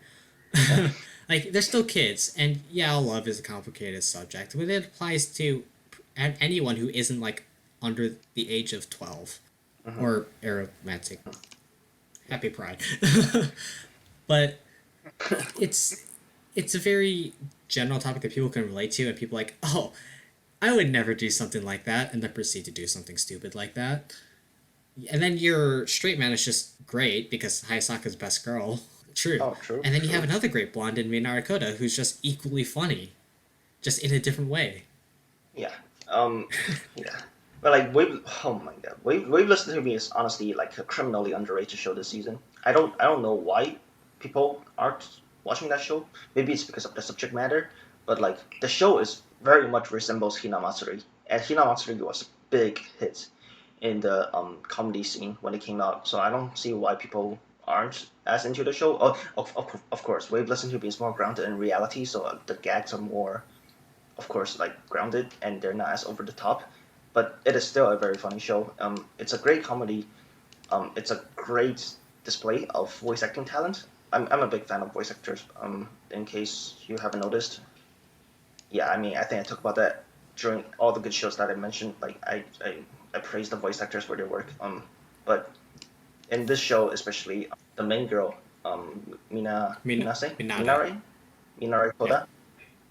Like they're still kids, and yeah, love is a complicated subject, but it applies to anyone who isn't like under the age of 12 Hmm. or aromantic. Happy Pride. But it's it's a very general topic that people can relate to, and people are like, oh, I would never do something like that, and then proceed to do something stupid like that. And then your straight man is just great because Hayasaka's best girl. True. Oh, true, And then you have true. another great blonde in Minari Koda who's just equally funny, just in a different way. Yeah. Um, yeah. But like Wave, oh my god, Wave Listen to Me is honestly like a criminally underrated show this season. I don't know why people aren't watching that show. Maybe it's because of the subject matter, but like the show is very much resembles Hinamatsuri, and Hinamatsuri was a big hit in the comedy scene when it came out. So I don't see why people aren't as into the show. Oh, of course, Wave Listen to Me is more grounded in reality, so the gags are more, of course, like grounded and they're not as over the top, but it is still a very funny show. It's a great comedy. It's a great display of voice acting talent. I'm a big fan of voice actors. In case you haven't noticed, yeah, I mean, I think I talked about that during all the good shows that I mentioned. Like I praise the voice actors for their work. But in this show, especially the main girl, Minase, Minare. Minare Yeah. Koda,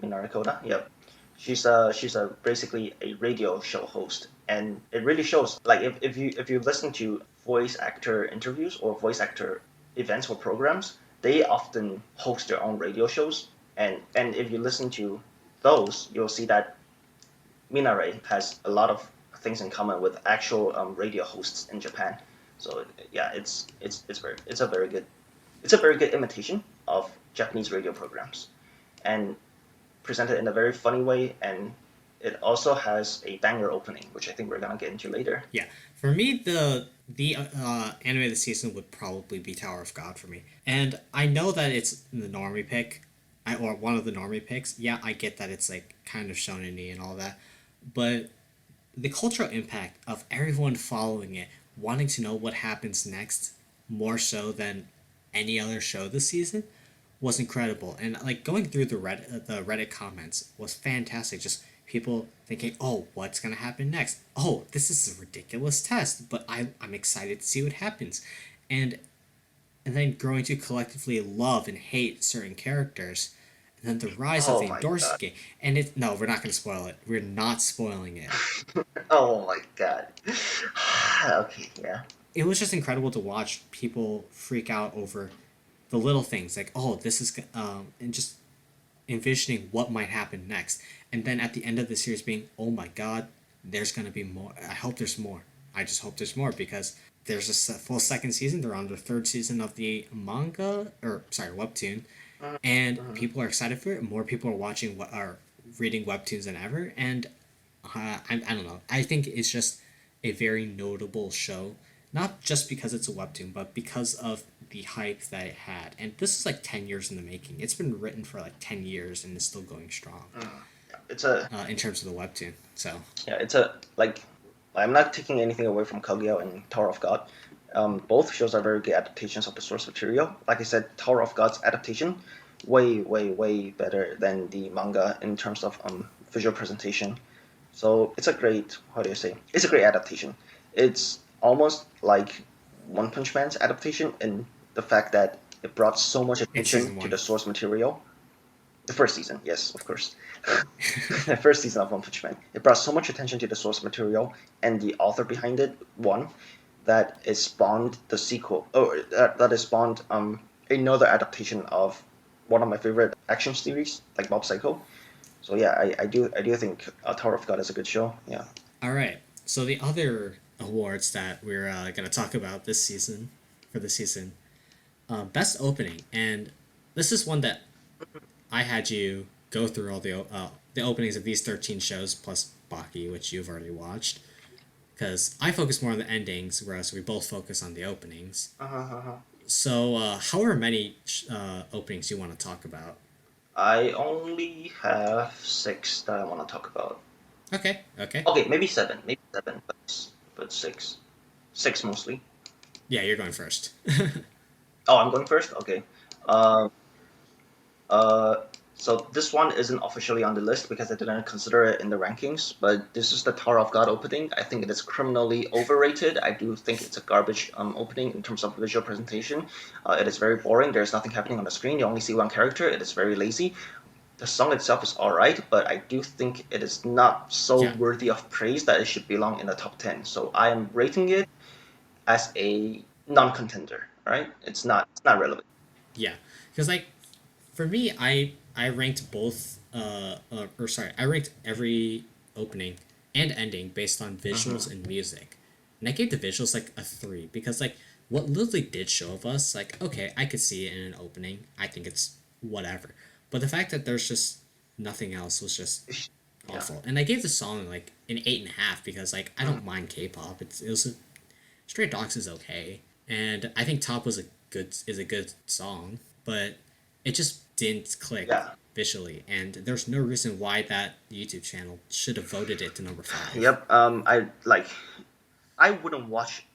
Minare Koda. Yep. She's a basically a radio show host, and it really shows. Like if you listen to voice actor interviews or voice actor events or programs, they often host their own radio shows, and if you listen to those, you'll see that Minare has a lot of things in common with actual radio hosts in Japan. So yeah, it's a very good imitation of Japanese radio programs, and presented in a very funny way, and it also has a banger opening, which I think we're gonna get into later. Yeah. For me, the anime of the season would probably be Tower of God for me. And I know that it's the normie pick, or one of the normie picks. Yeah, I get that it's like kind of shonen-y and all that. But the cultural impact of everyone following it, wanting to know what happens next, more so than any other show this season, was incredible. And like going through the Reddit comments was fantastic. Just people thinking, "Oh, what's gonna happen next? Oh, this is a ridiculous test, but I'm excited to see what happens," and and then growing to collectively love and hate certain characters, and then the rise of Oh the my god. endorsement game. And it no, we're not gonna spoil it. We're not spoiling it. Oh my god. Okay, yeah. It was just incredible to watch people freak out over the little things like, oh, this is and just envisioning what might happen next, and then at the end of the series being, oh my god, there's gonna be more. I hope there's more. I just hope there's more because there's a full second season. They're on the third season of the manga, or sorry, webtoon, and Mhm. people are excited for it. More people are watching what are reading webtoons than ever, and I don't know. I think it's just a very notable show, not just because it's a webtoon, but because of the hype that it had. And this is like 10 years in the making. It's been written for like 10 years and is still going strong Yeah, it's a in terms of the webtoon. So yeah, it's a like I'm not taking anything away from Kaguya and Tower of God. Both shows are very good adaptations of the source material. Like I said, Tower of God's adaptation way, way, way better than the manga in terms of visual presentation. So it's a great, how do you say? It's a great adaptation. It's almost like One Punch Man's adaptation in the fact that It brought so much It's attention season to one. the source material. The first season, yes, of course. The first season of One Punch Man. It brought so much attention to the source material and the author behind it, one, that it spawned the sequel, that it spawned another adaptation of one of my favorite action series, like Mob Psycho. So yeah, I do think Tower of God is a good show. Yeah. All right. So the other awards that we're going to talk about this season, for this season, best opening, and this is one that I had you go through all the openings of these 13 shows plus Baki, which you've already watched, because I focus more on the endings, whereas we both focus on the openings. Uh-huh. So, however many openings you want to talk about. I only have six that I want to talk about. Okay, okay. Okay, maybe seven, but six, six mostly. Yeah, you're going first. Oh, I'm going first. Okay. Um. Uh, so this one isn't officially on the list because I didn't consider it in the rankings, but this is the Tower of God opening. I think it is criminally overrated. I do think it's a garbage opening in terms of visual presentation. It is very boring. There's nothing happening on the screen. You only see one character. It is very lazy. The song itself is alright, but I do think it is not so Yeah, worthy of praise that it should belong in the top 10. So I am rating it as a non-contender, right? It's not relevant. yeah. Because like for me, I ranked both or sorry, I ranked every opening and ending based on visuals and music, and I gave the visuals like a 3 because like what Lily did show of us, like okay, I could see it in an opening. I think it's whatever, but the fact that there's just nothing else was just Yeah. awful. And I gave the song like an 8.5 because like I Mm. don't mind K-pop. It was Stray Dogs is okay, and I think Top was a good song, but it just didn't click Yeah. visually, and there's no reason why that YouTube channel should have voted it to number 5. Yep. I wouldn't watch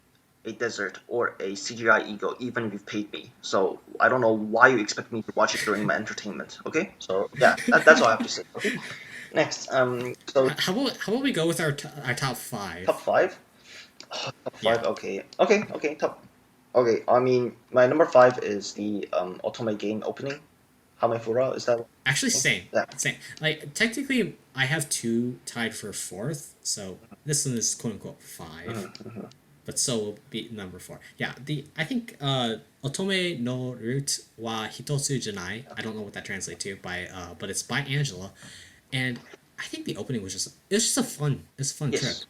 a desert or a CGI eagle even if you paid me. So I don't know why you expect me to watch it during my entertainment. Okay. So yeah, that's all I have to say. Okay. Next. So How about we go with our top 5? top five. Top Yeah, five. Okay. Okay. Okay. Top. Okay. I mean, my number five is the Otome game opening. Hamefura. Is that? actually Okay. same, Yeah. same. Like technically, I have two tied for fourth, so this one is quote unquote 5. Mm-hmm. But so will be number 4. Yeah, the I think Otome no Root wa Hitotsu Janai. I don't know what that translates to by but it's by Angela, and I think the opening was just a fun trip. Yes.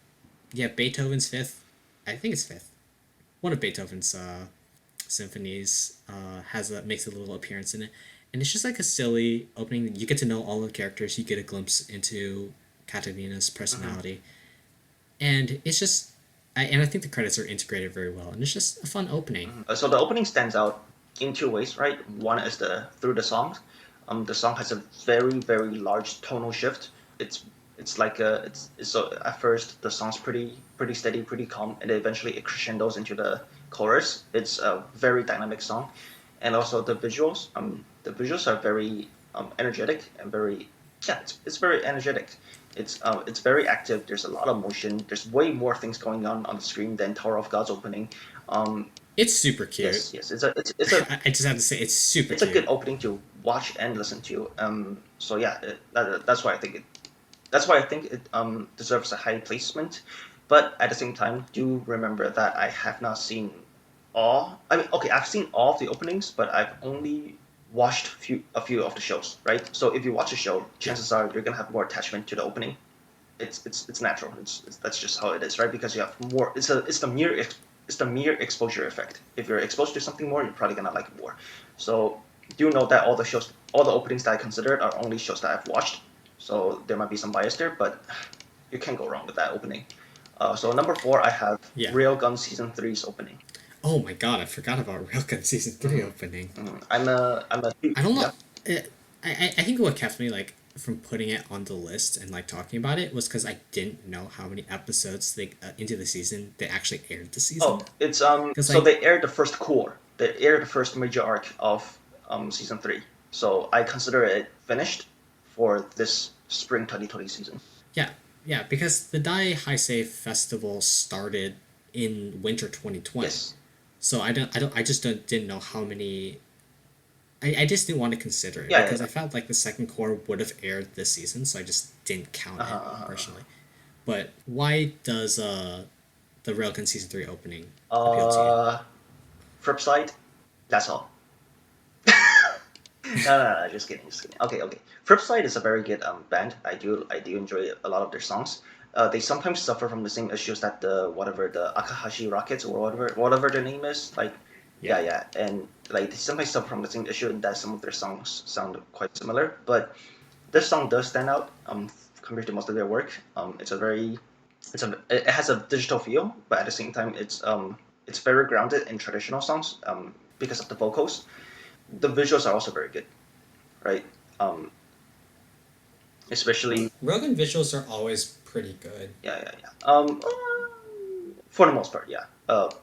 Yeah, Beethoven's fifth. I think it's fifth. One of Beethoven's symphonies has makes a little appearance in it, and it's just like a silly opening. You get to know all the characters. You get a glimpse into Katarina's Mm-hmm. personality, and it's just and I think the credits are integrated very well, and it's just a fun opening. So the opening stands out in two ways, right? One is through the songs. The song has a very large tonal shift. It's like it's so at first the song's pretty steady, pretty calm, and eventually it crescendos into the chorus. It's a very dynamic song, and also the visuals are very energetic and very yeah it's very energetic. It's very active. There's a lot of motion. There's way more things going on the screen than Tower of God's opening. Um, It's super cute. yes, I just have to say it's super it's a good cute. opening to watch and listen to. So yeah, that's why I think it deserves a high placement. But at the same time, do remember that I have not seen all. I mean, okay, I've seen all of the openings, but I've only watched a few of the shows, right? So if you watch a show, Yeah, chances are you're gonna have more attachment to the opening. It's natural. That's just how it is, right? Because you have more. It's the mere exposure effect. If you're exposed to something more, you're probably gonna like it more. So do note that all the openings that I considered are only shows that I've watched. So there might be some bias there, but you can't go wrong with that opening. So number four, I have yeah. Railgun Season Three's opening. Oh my god, I forgot about Railgun season 3 opening. I'm a I don't know. yeah. I think what kept me like from putting it on the list and like talking about it was because I didn't know how many episodes they into the season they actually aired the Oh, season. it's Because so like they aired the first core. They aired the first major arc of season three. So I consider it finished for this spring 2020 season. yeah, yeah, because the Dai Heisei festival started in winter 2020. Yes. So I just didn't know how many I just didn't want to consider it Yeah, because yeah. I felt like the second core would have aired this season, so I just didn't count Uh-huh, it uh-huh. personally. But why does the Railgun season 3 opening appeal to you? Flip side, that's all. No, just kidding, just kidding. Okay, okay. Flipside is a very good band. I do enjoy a lot of their songs. They sometimes suffer from the same issues that the Akahashi Rockets or whatever their name is. Like, Yeah. yeah, and like they sometimes suffer from the same issue that some of their songs sound quite similar. But this song does stand out compared to most of their work. It has a digital feel, but at the same time it's very grounded in traditional songs because of the vocals. The visuals are also very good, right? Um, especially Railgun visuals are always pretty good. yeah. For the most part, yeah.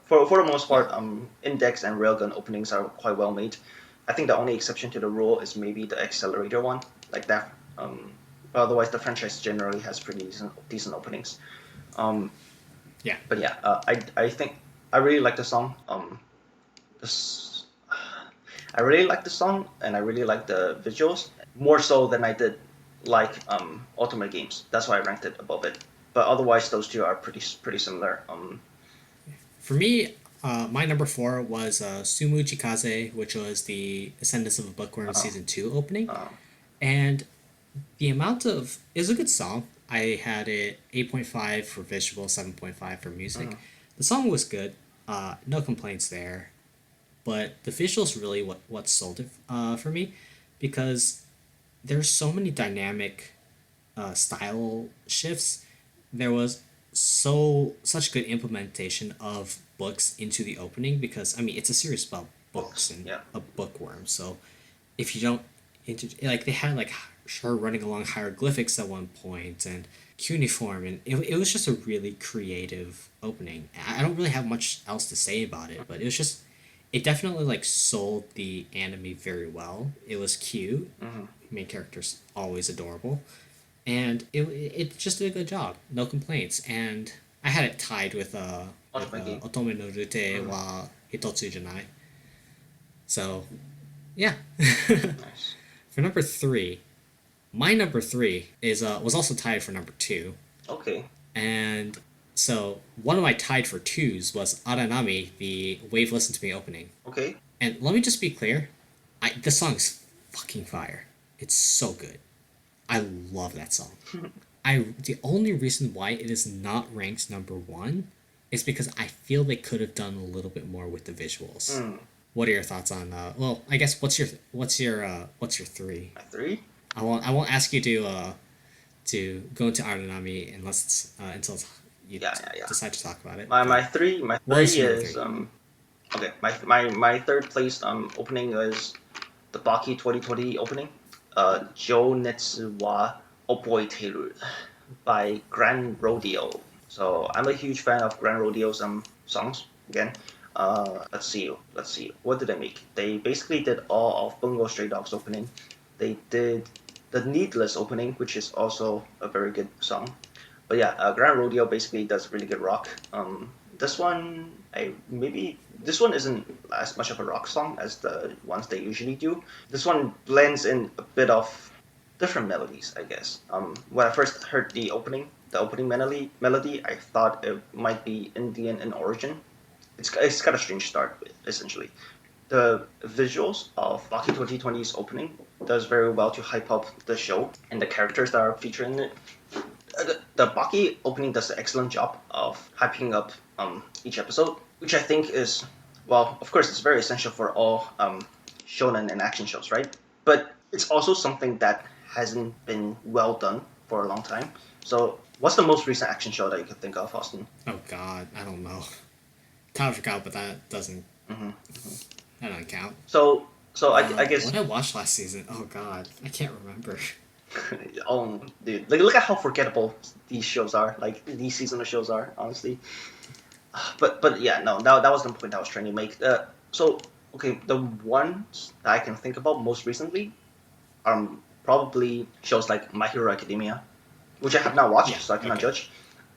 For the most Yeah. part, Index and Railgun openings are quite well made. I think the only exception to the rule is maybe the Accelerator one, like that. But otherwise, the franchise generally has pretty decent openings. Um, Yeah. but yeah, I think I really like the song. This, I really like the song and I really like the visuals more so than I did like Ultimate Games. That's why I ranked it above it. But otherwise, those two are pretty similar. For me, my number 4 was Sumu Chikaze, which was the Ascendance of a Bookworm Uh, season 2 opening, uh, and the amount of it was a good song. I had it 8.5 for visual, 7.5 for mm, music. The song was good. No complaints there. But the visuals really what sold it for me, because there's so many dynamic style shifts. There was such good implementation of books into the opening, because I mean it's a series about books books. and Yeah. a bookworm. So if you don't like they had like her running along hieroglyphics at one point and cuneiform, and it was just a really creative opening. I don't really have much else to say about it, but it definitely like sold the anime very well. It was cute. Mm-hmm. Main character's always adorable, and it just did a good job. No complaints. And I had it tied with Ultimate Game. Otome no Rute Mm-hmm. wa Hitotsu Janai. So yeah. Nice. For number 3, my number 3 is was also tied for number 2, Okay. and so one of my tied for twos was Aranami, the Wave Listen to Me opening. Okay. And let me just be clear, the song's fucking fire. It's so good. I love that song. The only reason why it is not ranked number 1 is because I feel they could have done a little bit more with the visuals. Mm. What are your thoughts on? Well, I guess what's your 3? My three. I won't ask you to go into Aranami until you Yeah. decide to talk about it. My What three is your number is 3? okay. My third place opening is the Baki 2020 opening. Jounetsu wa Oboiteru by Grand Rodeo. So I'm a huge fan of Grand Rodeo's songs. Again, let's see. What did they make? They basically did all of Bungo Stray Dogs opening. They did the Needless opening, which is also a very good song. But yeah, Grand Rodeo basically does really good rock. This one, this one isn't as much of a rock song as the ones they usually do. This one blends in a bit of different melodies, I guess. When I first heard the opening melody, I thought it might be Indian in origin. It's got a strange start, essentially. The visuals of Baki 2020's opening does very well to hype up the show and the characters that are featured in it. The Baki opening does an excellent job of hyping up each episode, which I think is, well, of course, it's very essential for all shonen and action shows, right? But it's also something that hasn't been well done for a long time. So, what's the most recent action show that you could think of, Austin? Oh God, I don't know. Kind of forgot, but Mm-hmm. that doesn't count. So I guess. What I watched last season? Oh God, I can't remember. Oh, dude! Like, look at how forgettable these shows are. Like these seasonal shows are, honestly. But yeah, no, that was the point I was trying to make. So okay, the ones that I can think about most recently are probably shows like My Hero Academia, which I have not watched, Yeah. so I cannot Okay. judge,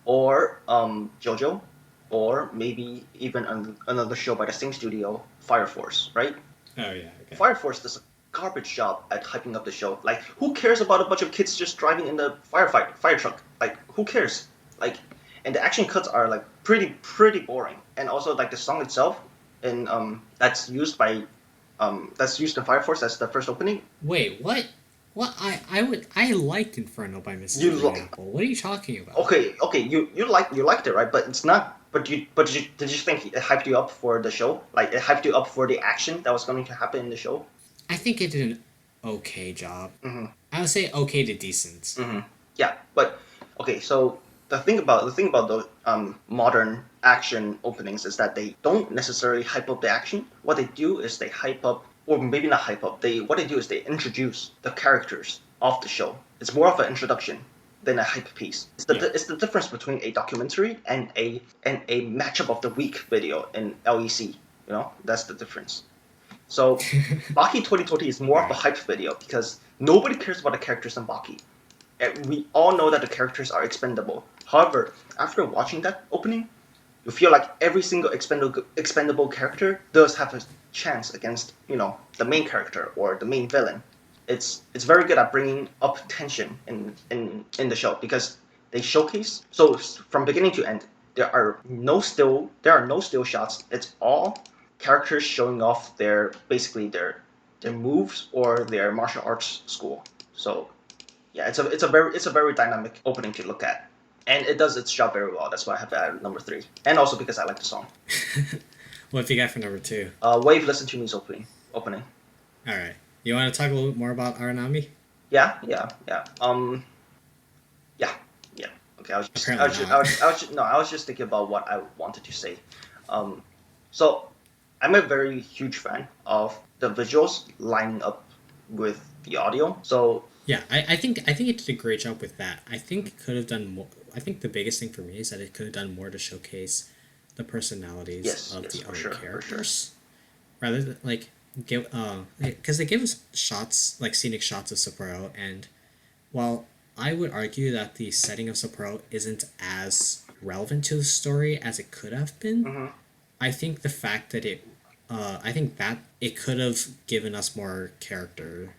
or JoJo, or maybe even another show by the same studio, Fire Force, right? Oh yeah. Okay. Fire Force does garbage job at hyping up the show. Like, who cares about a bunch of kids just driving in the fire truck? Like, who cares? Like, and the action cuts are like pretty boring. And also like the song itself, and that's used in Fire Force as the first opening. Wait, what? What I liked Inferno by Mrs. You Green like Apple. What are you talking about? okay, you liked it, right? But it's not. Did you think it hyped you up for the show? Like it hyped you up for the action that was going to happen in the show? I think it did an okay job. Mm-hmm. I would say okay to decent. Mm-hmm. Yeah, but okay. So the thing about the modern action openings is that they don't necessarily hype up the action. What they do is they hype up, or maybe not hype up. What they do is they introduce the characters of the show. It's more of an introduction than a hype piece. It's the difference between a documentary and a matchup of the week video in LEC. You know, that's the difference. So Baki 2020 is more of a hype video because nobody cares about the characters in Baki. And we all know that the characters are expendable. However, after watching that opening, you feel like every single expendable character does have a chance against, you know, the main character or the main villain. It's very good at bringing up tension in the show because they showcase. So from beginning to end, there are no still shots. It's all characters showing off their moves or their martial arts school. So yeah, it's a very dynamic opening to look at, and it does its job very well. That's why I have it at number 3, and also because I like the song. What have you got for number 2? Wave Listen to Me's opening. All right. You want to talk a little bit more about Aranami? Yeah. Okay, I was just thinking about what I wanted to say. So I'm a very huge fan of the visuals lining up with the audio. So yeah, I think it did a great job with that. I think it could have done more. I think the biggest thing for me is that it could have done more to showcase the personalities of the other characters, rather than like give because they give us shots like scenic shots of Sapporo, and while I would argue that the setting of Sapporo isn't as relevant to the story as it could have been, I think the fact that I think that it could have given us more character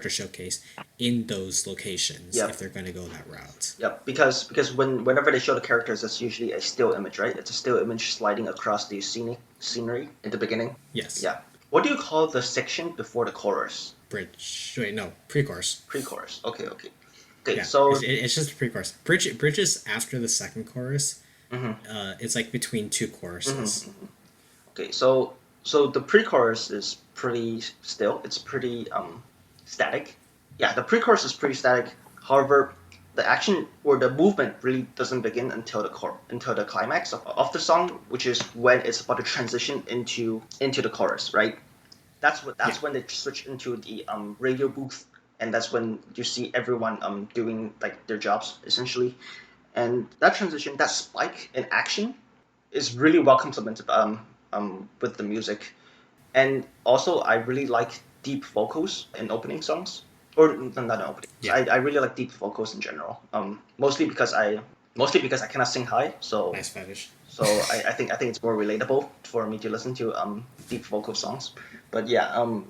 showcase in those locations if they're going to go that route. Yep, because whenever they show the characters, it's usually a still image, right? It's a still image sliding across the scenery in the beginning. Yes. Yeah. What do you call the section before the chorus? Bridge. Wait, no, pre-chorus. Pre-chorus. Okay. Yeah, so it's just pre-chorus. Bridge is after the second chorus. It's like between two choruses. Okay, so the pre-chorus is pretty still. It's pretty static. Yeah, the pre-chorus is pretty static. However, the action or the movement really doesn't begin until the climax of the song, which is when it's about to transition into the chorus, right? That's when they switch into the radio booth, and that's when you see everyone doing like their jobs essentially, and that transition, that spike in action, is really well complemented with the music, and also I really like deep vocals in opening songs, or not in opening. Yeah. I really like deep vocals in general. Mostly because I cannot sing high, so nice fetish. So I think it's more relatable for me to listen to deep vocal songs. But yeah,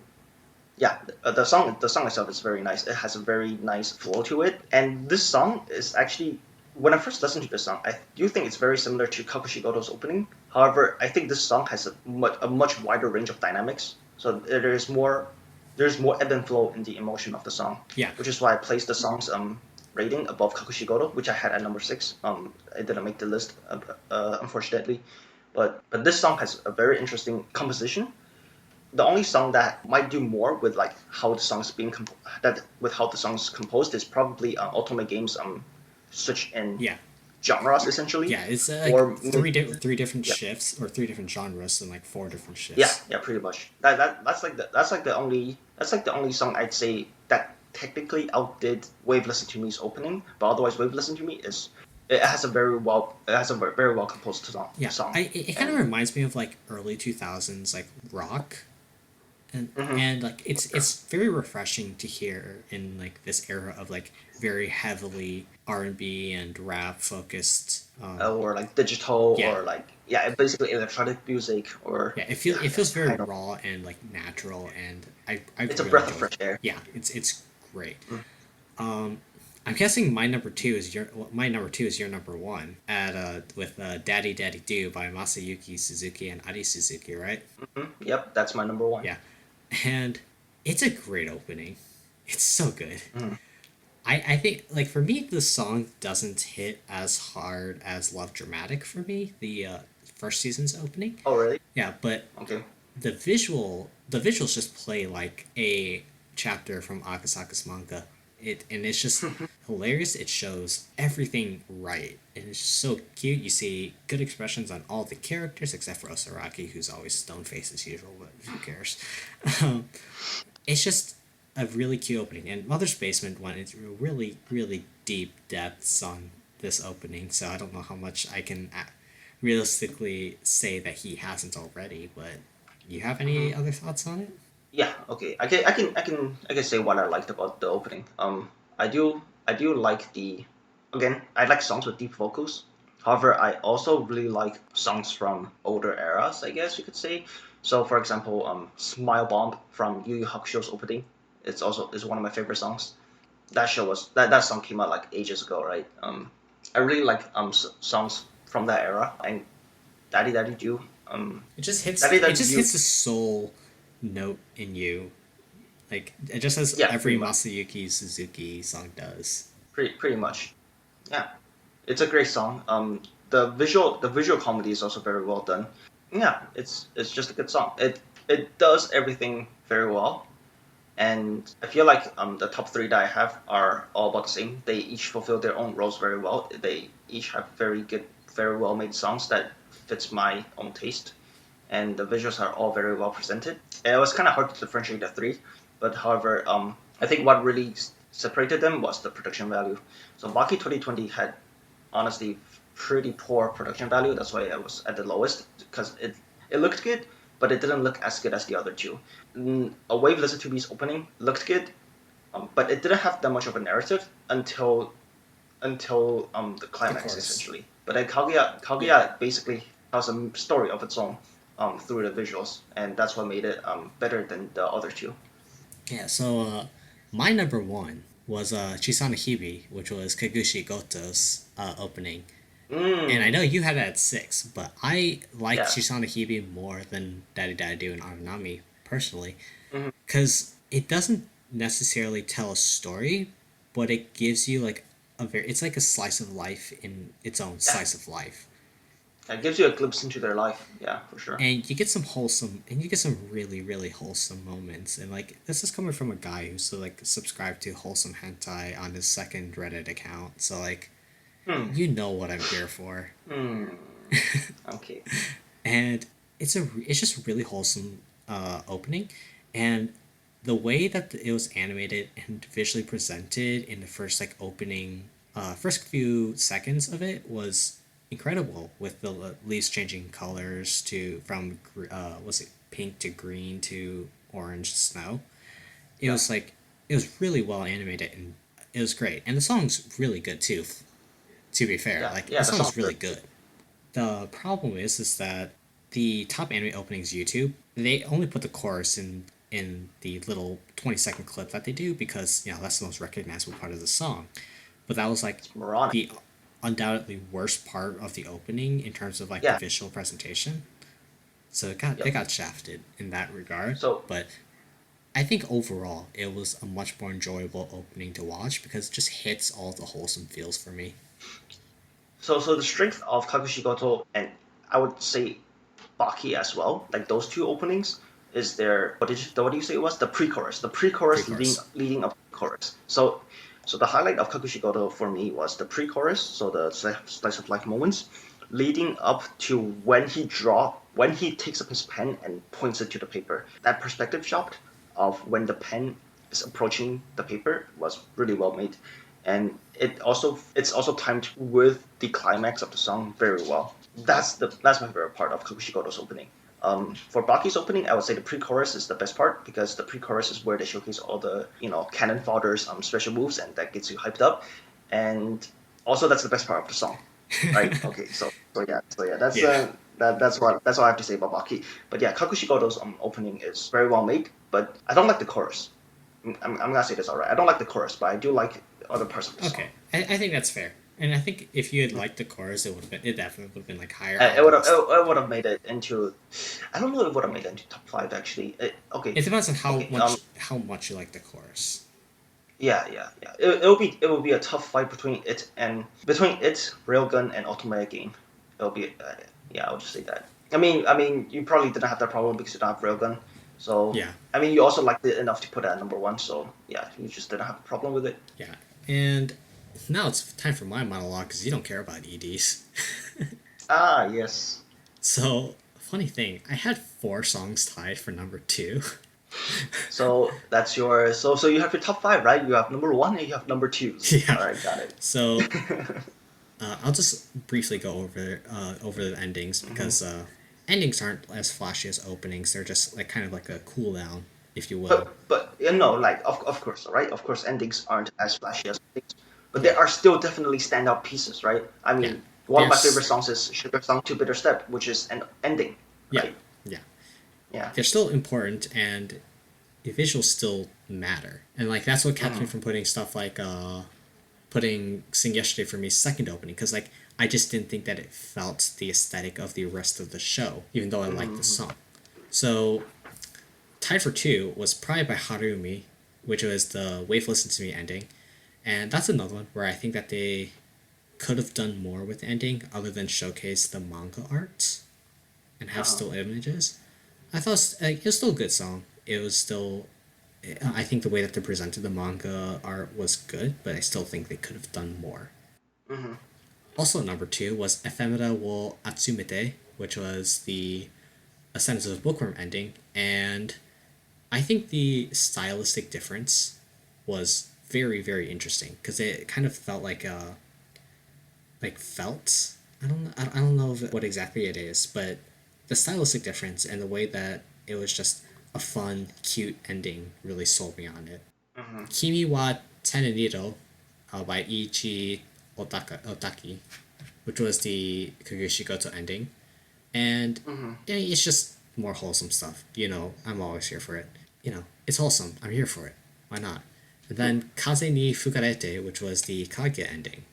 the song itself is very nice. It has a very nice flow to it, and this song is actually, when I first listened to this song, I do think it's very similar to Kikushigoto's opening. However, I think this song has a much wider range of dynamics. So there's more ebb and flow in the emotion of the song. Yeah. Which is why I placed the song's rating above Kikushigoto, which I had at number 6. It didn't make the list, unfortunately. But this song has a very interesting composition. The only song that might do more with like how the song's how the song's composed is probably Otome Games switch in genres essentially. Yeah, it's like three different shifts or 3 different genres and like 4 different shifts. Yeah, pretty much. That's like the only song I'd say that technically outdid Wave Listen to Me's opening, but otherwise Wave Listen to Me has a very well composed song. Yeah, it kind of reminds me of like early 2000s like rock. And like it's very refreshing to hear in like this era of like very heavily R&B and rap focused or like digital Yeah, or like basically electronic music or yeah. It that feels very kind of. raw and like natural, and I It's a really breath of enjoy it. fresh air. Yeah, it's great. Mm. I'm guessing my number two is your number one at with Daddy Daddy Do by Masayuki Suzuki and Ari Suzuki, right? Yep, that's my number one. Yeah, and it's a great opening. It's so good. Mm. I think like for me the song doesn't hit as hard as Love Dramatic for me, the first season's opening. Oh really? Yeah, but Okay. the visuals just play like a chapter from Akasaku's manga. It's just hilarious. It shows everything right, and it's just so cute. You see good expressions on all the characters except for Osaraki, who's always stone faced as usual. But who cares? Um, it's just a really cute opening, and Mother's Basement one is really deep depths on this opening. So I don't know how much I can realistically say that he hasn't already. But you have Hmm. any other thoughts on it? Yeah. Okay. I can say what I liked about the opening. I do like the again. I like songs with deep vocals. However, I also really like songs from older eras, I guess you could say. So, for example, "Smile Bomb" from Yu Yu Hakusho's opening. It's also is one of my favorite songs. That song came out like ages ago, right? I really like songs from that era and Daddy Daddy Do. Daddy It Daddy just Do. hits the soul note in you. Like it just as Yeah, every pretty much. Masayuki Suzuki song does. Pretty much. Yeah, it's a great song. The visual comedy is also very well done. Yeah, it's just a good song. It does everything very well, and I feel like the top three that I have are all about the same. They each fulfill their own roles very well. They each have very good, very well made songs that fits my own taste, and the visuals are all very well presented. And it was kind of hard to differentiate the three, but however, I think what really separated them was the production value. So Baki 2020 had honestly pretty poor production value. That's why it was at the lowest because it looked good, but it didn't look as good as the other two. A Wave Lizard 2B's opening looked good, but it didn't have that much of a narrative until the The climax chorus. essentially. But then Yeah. Kaguya basically has a story of its own through the visuals, and that's what made it better than the other two. Yeah, so my number one was Chisana Hibi, which was Kagushigoto's opening. And I Mm, know you had it at six, but I like yeah. Chisana Hibi more than Daddy Daddy Do and Aranami personally. Mm-hmm. Because it doesn't necessarily tell a story, but it gives you like it's like a slice of life in its own Yeah. slice of life. It gives you a glimpse into their life. Yeah, for sure. And you get some really wholesome moments, and like this is coming from a guy who's so like subscribed to wholesome hentai on his second Reddit account, so like Hmm. you know what I'm here for. Hmm. Okay. And it's just really wholesome opening, and the way that it was animated and visually presented in the first like opening first few seconds of it was incredible, with the leaves changing colors to from was it pink to green to orange snow. It Yeah. was like it was really well animated, and it was great, and the song's really good too. To be fair, Yeah. like Yeah. the The song's song's good. really good. The problem is that the top anime openings YouTube, they only put the chorus in the little 20-second clip that they do because that's the most recognizable part of the song. But that was like It's moronic. the undoubtedly worst part of the opening in terms of like the Yeah. visual presentation. So it Yep. got shafted in that regard. So But I think overall it was a much more enjoyable opening to watch because it just hits all the wholesome feels for me. so the strength of Kakushigoto and I would say Baki as well, like those two openings, is their what do you say it was? The pre-chorus. The pre-chorus Pre-chorus. leading up to the chorus. So the highlight of Kakushigoto for me was the pre-chorus, so the slice of life moments, leading up to when he takes up his pen and points it to the paper. That perspective shot of when the pen is approaching the paper was really well made, and it's also timed with the climax of the song very well. That's my favorite part of Kakushigoto's opening. For Baki's opening, I would say the pre-chorus is the best part because the pre-chorus is where they showcase all the cannon fodder's special moves and that gets you hyped up, and also that's the best part of the song. right? Okay, so yeah, that's Yeah. that's what I have to say about Baki. But yeah, Kakushigoto's opening is very well made, but I don't like the chorus. I'm gonna say this alright. I don't like the chorus, but I do like the other parts of the song. Okay, I think that's fair. And I think if you had liked the chorus, it definitely would have been like higher on It the would have list. it would have made it into. I don't know if it would have made it into top five actually. Okay, It depends on okay. how much you like the chorus. Yeah. It will be a tough fight between it, Railgun, and Ultimate Game. It'll be yeah. I'll just say that. I mean, you probably didn't have that problem because you don't have Railgun. So Yeah, I mean, you also liked it enough to put it at number one. So yeah, you just didn't have a problem with it. yeah. And now it's time for my monologue because you don't care about EDs. Ah, yes. So funny thing, I had 4 songs tied for number 2. So that's your so you have your top five, right? You have number one and you have number twos. Yeah. All right, got it. So I'll just briefly go over the endings Mhm. because endings aren't as flashy as openings. They're just like kind of like a cool down, if you will. But you know, like of course, right? Of course, endings aren't as flashy as things, but they Yeah, are still definitely standout pieces, right? I yeah. mean, one of my favorite There's songs is Sugar Song to Bitter Step, which is an ending, yeah, right? yeah. Yeah. They're still important and the visuals still matter. And like that's what kept me Mm-hmm. from putting stuff like putting Sing Yesterday for me second opening because like I just didn't think that it felt the aesthetic of the rest of the show, even though I liked the Mm-hmm. song. So tied for 2 was Pride by Harumi, which was the Wave Listen to Me ending. And that's another one where I think that they could have done more with the ending other than showcase the manga art and have Uh-huh. still images. I thought it was still a good song. It was still. I think the way that they presented the manga art was good, but I still think they could have done more. Mm-hmm. Also, number 2 was Ephemera wo Atsumete, which was the Ascendance of Bookworm ending, and I think the stylistic difference was very very interesting because it kind of felt like felt. I don't know what exactly it is, but the stylistic difference and the way that it was just a fun, cute ending really sold me on it. Mm-hmm. Kimi wa Teneniro by Ichi Otaki, which was the Kagushigoto ending. And Mm-hmm. yeah, it's just more wholesome stuff. You know, I'm always here for it. You know, it's wholesome. I'm here for it. Why not? And then Kaze ni Fukarete, which was the Kaguya ending.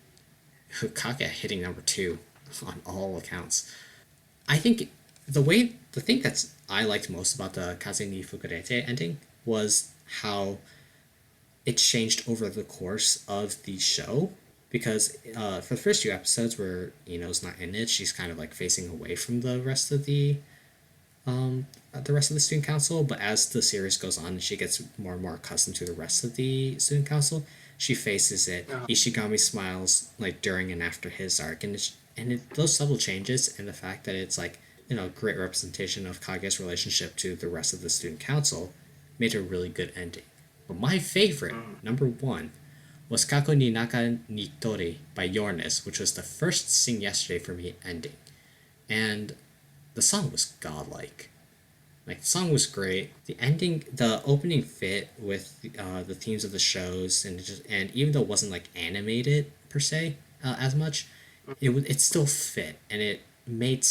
Kaguya hitting number 2 on all accounts. I think the thing that's I liked most about the Kaze ni Fukarete ending was how it changed over the course of the show because for the first 2 episodes where Ino's not in it, she's kind of like facing away from the rest of the student council. But as the series goes on and she gets more and more accustomed to the rest of the student council, she faces it. Uh-huh. Ishigami smiles like during and after his arc, and those subtle changes and the fact that it's like great representation of Kage's relationship to the rest of the student council made a really good ending. But my favorite, Mm-hmm. number 1, was Kako ni Naka ni Tori by Yornis, which was the first Sing Yesterday for me ending. And the song was godlike. Like the song was great. The opening fit with the themes of the shows, and even though it wasn't like animated per se as much, it still fit, and it made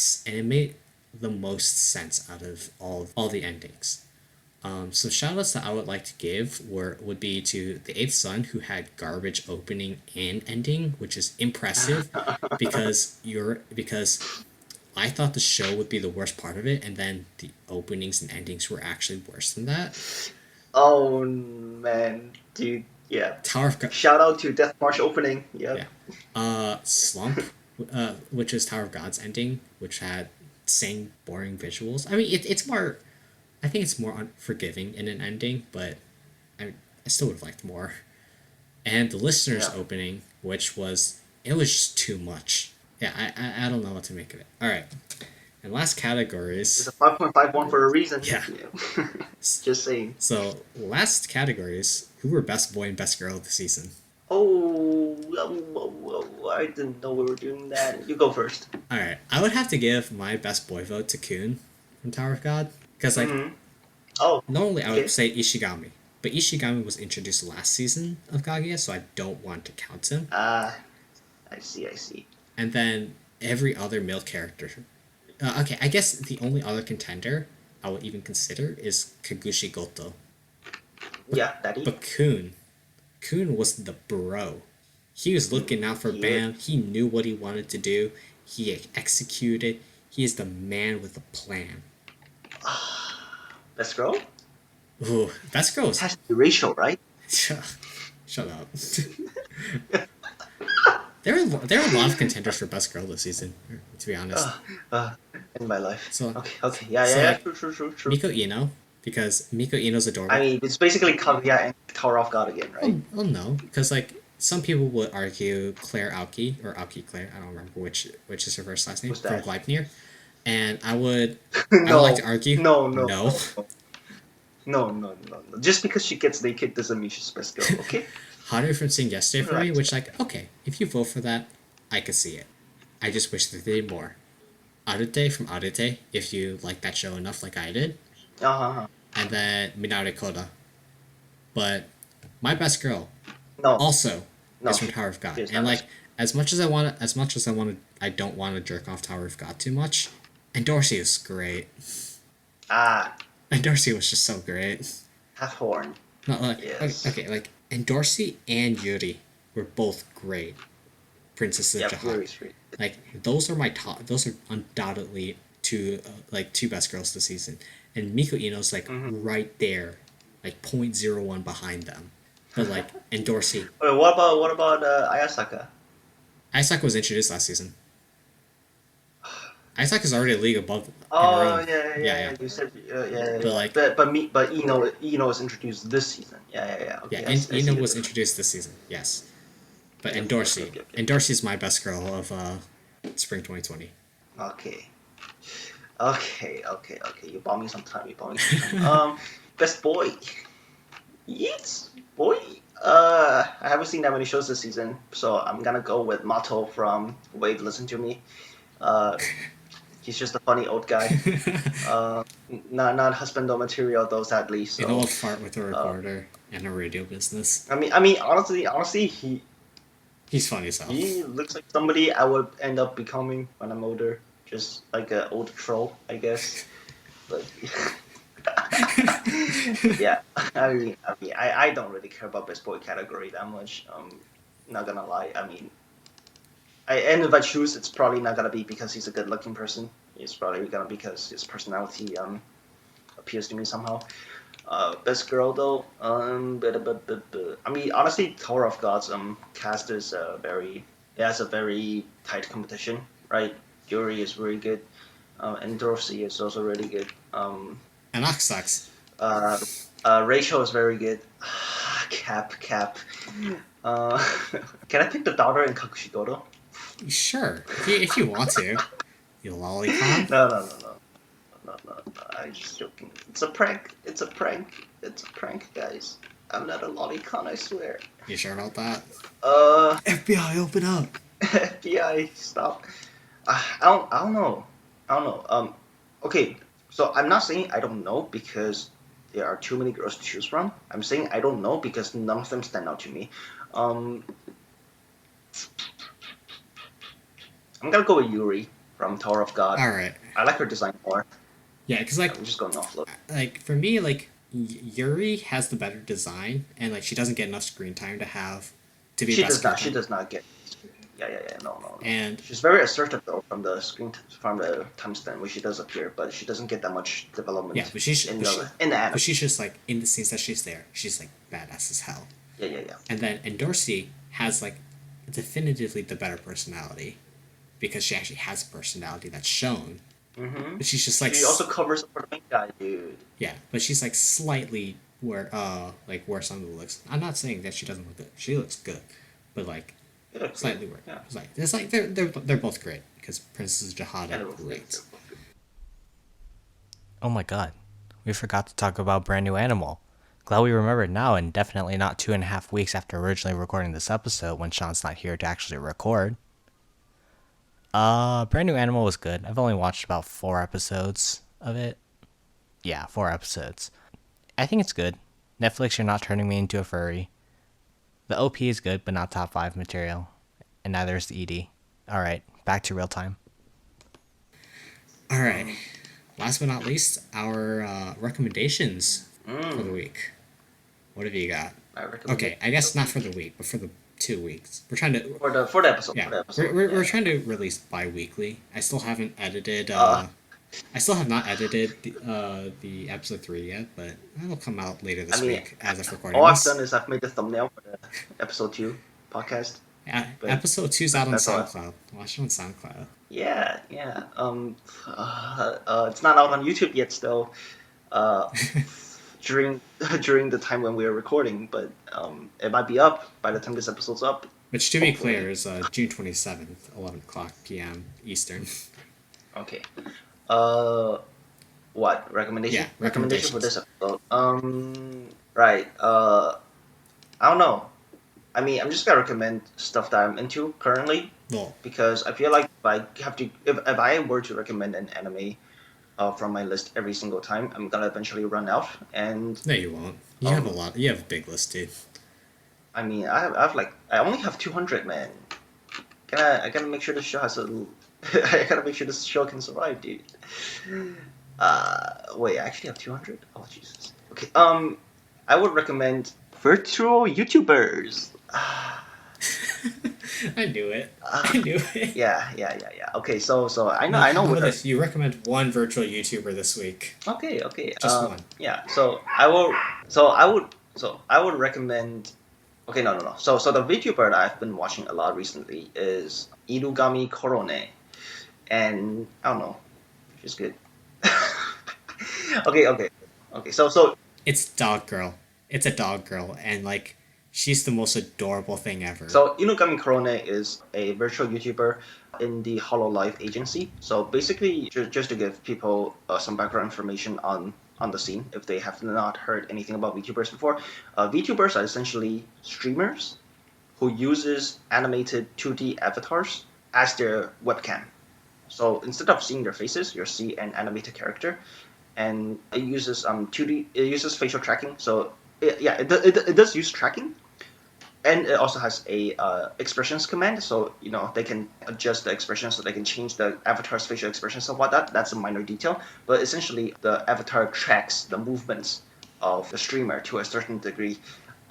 the most sense out of all the endings. So shoutouts that I would like to give would be to the Eighth Son, who had garbage opening and ending, which is impressive because I thought the show would be the worst part of it, and then the openings and endings were actually worse than that. Oh man, dude. Yeah. Tower of God, Shout out to Death March opening. yeah. Yep. Slump, which is Tower of God's ending, which had same boring visuals. I mean, it's more. I think it's more unforgiving in an ending, but I still would have liked more. And the listener's Yeah. opening, which was it was just too much. Yeah, I don't know what to make of it. All right, and last It's a categories. 5.51 for a reason. Yeah. Yeah. Just saying. So last categories. Who were best boy and best girl of the season? Oh, I didn't know we were doing that. You go first. All right, I would have to give my best boy vote to Kun from Tower of God because like Mm-hmm. Oh, normally I okay. would say Ishigami, but Ishigami was introduced last season of Kaguya, so I don't want to count him. Ah, I see. And then every other male character. Okay, I guess the only other contender I would even consider is Kagushigoto. Yeah, Daddy. But Kun was the bro. He was looking out for Bam. He knew what he wanted to do. He executed. He is the man with a plan. Best girl? Ooh, best girl It has to be racial, right? Shut up. There are a lot of contenders for best girl this season, to be honest. In my life. So Okay, yeah. True. Miko Ino, because Miko Ino's adorable. I mean, it's basically Kaguya and Tower of God again, right? Oh no, because like some people would argue Claire Aoki or Aoki Claire, I don't remember which is her first last name, from Gleipnir, and I would I would like to argue No. Just because she gets naked doesn't mean she's best girl, okay? Haru from Sing Yesterday for me, which like, okay, if you vote for that, I could see it. I just wish that they did more. Arute from Arute, if you like that show enough like I did. And then Minare Koda. But my best girl also is from Tower of God. And like as much as I don't want to jerk off Tower of God too much. And Dorsey is great. And Dorsey was just so great. Half horn. Not like yes. Okay, like and Dorsey and Yuri were both great. Princesses of Jihad. Like those are my top. Those are undoubtedly two best girls this season. And Miko Ino's like right there, like 0.01 behind them. But like and Dorsey. Wait, what about Ayasaka? Ayasaka was introduced last season. Ayasaka's already a league above. Oh yeah. You said But Ino was introduced this season. Yeah. Okay, and Ino was introduced this season. Yes. But and Dorsey. Okay. And Dorsey's my best girl of spring 2020. Okay. You bought me some time. Best boy. Yes, boy. I haven't seen that many shows this season, so I'm gonna go with Mato from Wait, Listen to Me. He's just a funny old guy. Not husbando material though, sadly. So an old fart with a recorder and a radio business. I mean, honestly, he's funny as hell. He looks like somebody I would end up becoming when I'm older, just like an old troll, I guess. But yeah, I don't really care about best boy category that much. Not gonna lie. I mean, and if I choose, it's probably not gonna be because he's a good-looking person. It's probably gonna be because his personality appeals to me somehow. Best girl though, I mean, honestly, Tower of God's cast is has a very tight competition, right? Yuri is really good, and Dorsey is also really good. And Ox sucks. Rachel is very good. Cap. Can I pick the daughter in Kakushigoto? Sure, if you want to. You lolicon? No. I'm just joking. It's a prank, guys. I'm not a lolicon, I swear. You sure about that? FBI, open up. FBI, stop. I don't know. Okay, so I'm not saying I don't know because there are too many girls to choose from. I'm saying I don't know because none of them stand out to me. I'm gonna go with Yuri from Tower of God. All right. I like her design more. Yeah, because like I'm just going off look. Like for me, like Yuri has the better design, and like she doesn't get enough screen time to be best girl. She does not get. Yeah. No. And she's very assertive though from the timestamp where she does appear, but she doesn't get that much development. Yeah, but she's in the anime. But she's just like in the scenes that she's there, she's like badass as hell. Yeah. And Dorsey has like definitively the better personality, because she actually has a personality that's shown. Mm-hmm. But she's just like she also covers for the main guy, dude. Yeah, but she's like slightly worse on the looks. I'm not saying that she doesn't look good. She looks good, but like slightly worse. Yeah. It's like they're both great because Princess Jihad are great. Oh my god, we forgot to talk about Brand New Animal. Glad we remembered now, and definitely not 2.5 weeks after originally recording this episode when Sean's not here to actually record. Brand New Animal was good. I've only watched about 4 episodes of it. Yeah, 4 episodes. I think it's good. Netflix, you're not turning me into a furry. The OP is good, but not top 5 material. And neither is the ED. All right, back to real time. All right. Last but not least, our recommendations for the week. What have you got? Okay, I guess not for the week, but for the 2 weeks. We're trying to for the episode. yeah. For the episode. We're trying to release bi-weekly. I still haven't edited. I still have not edited the episode 3 yet, but that'll come out later this week as of recording. All I've this. done is I've made the thumbnail for the episode 2 podcast. Episode 2's out on that's all. SoundCloud. Watch it on SoundCloud. Yeah. It's not out on YouTube yet still. During the time when we are recording, but it might be up by the time this episode's up. Which, to be clear, is June 27th, 11 o'clock p.m. Eastern. Okay. What recommendation? Yeah, recommendation for this episode. Right. I don't know. I mean, I'm just gonna recommend stuff that I'm into currently, because I feel like if I were to recommend an anime from my list every single time, I'm gonna eventually run out. And no, you won't. You have a lot. You have a big list, dude. I mean, I only have 200, man. I gotta make sure the show has I gotta make sure this show can survive, dude. Wait, I actually have 200? Oh, Jesus. Okay. I would recommend virtual YouTubers. I knew it. I knew it. Yeah. Okay, so I know. How about this? You recommend one virtual YouTuber this week. Okay. Just one. Yeah. So I would recommend. Okay, no. So the VTuber that I've been watching a lot recently is Inugami Korone, and I don't know, she's good. Okay. So it's Dog Girl. It's a dog girl, and like she's the most adorable thing ever. So Inugami Korone is a virtual YouTuber in the Hololive agency. So basically, just to give people some background information on the scene, if they have not heard anything about VTubers before, VTubers are essentially streamers who uses animated 2D avatars as their webcam. So instead of seeing their faces, you'll see an animated character, and it uses 2D. It uses facial tracking. So it does use tracking. And it also has a expressions command, so they can adjust the expressions, so they can change the avatar's facial expressions and whatnot. That's a minor detail, but essentially the avatar tracks the movements of the streamer to a certain degree.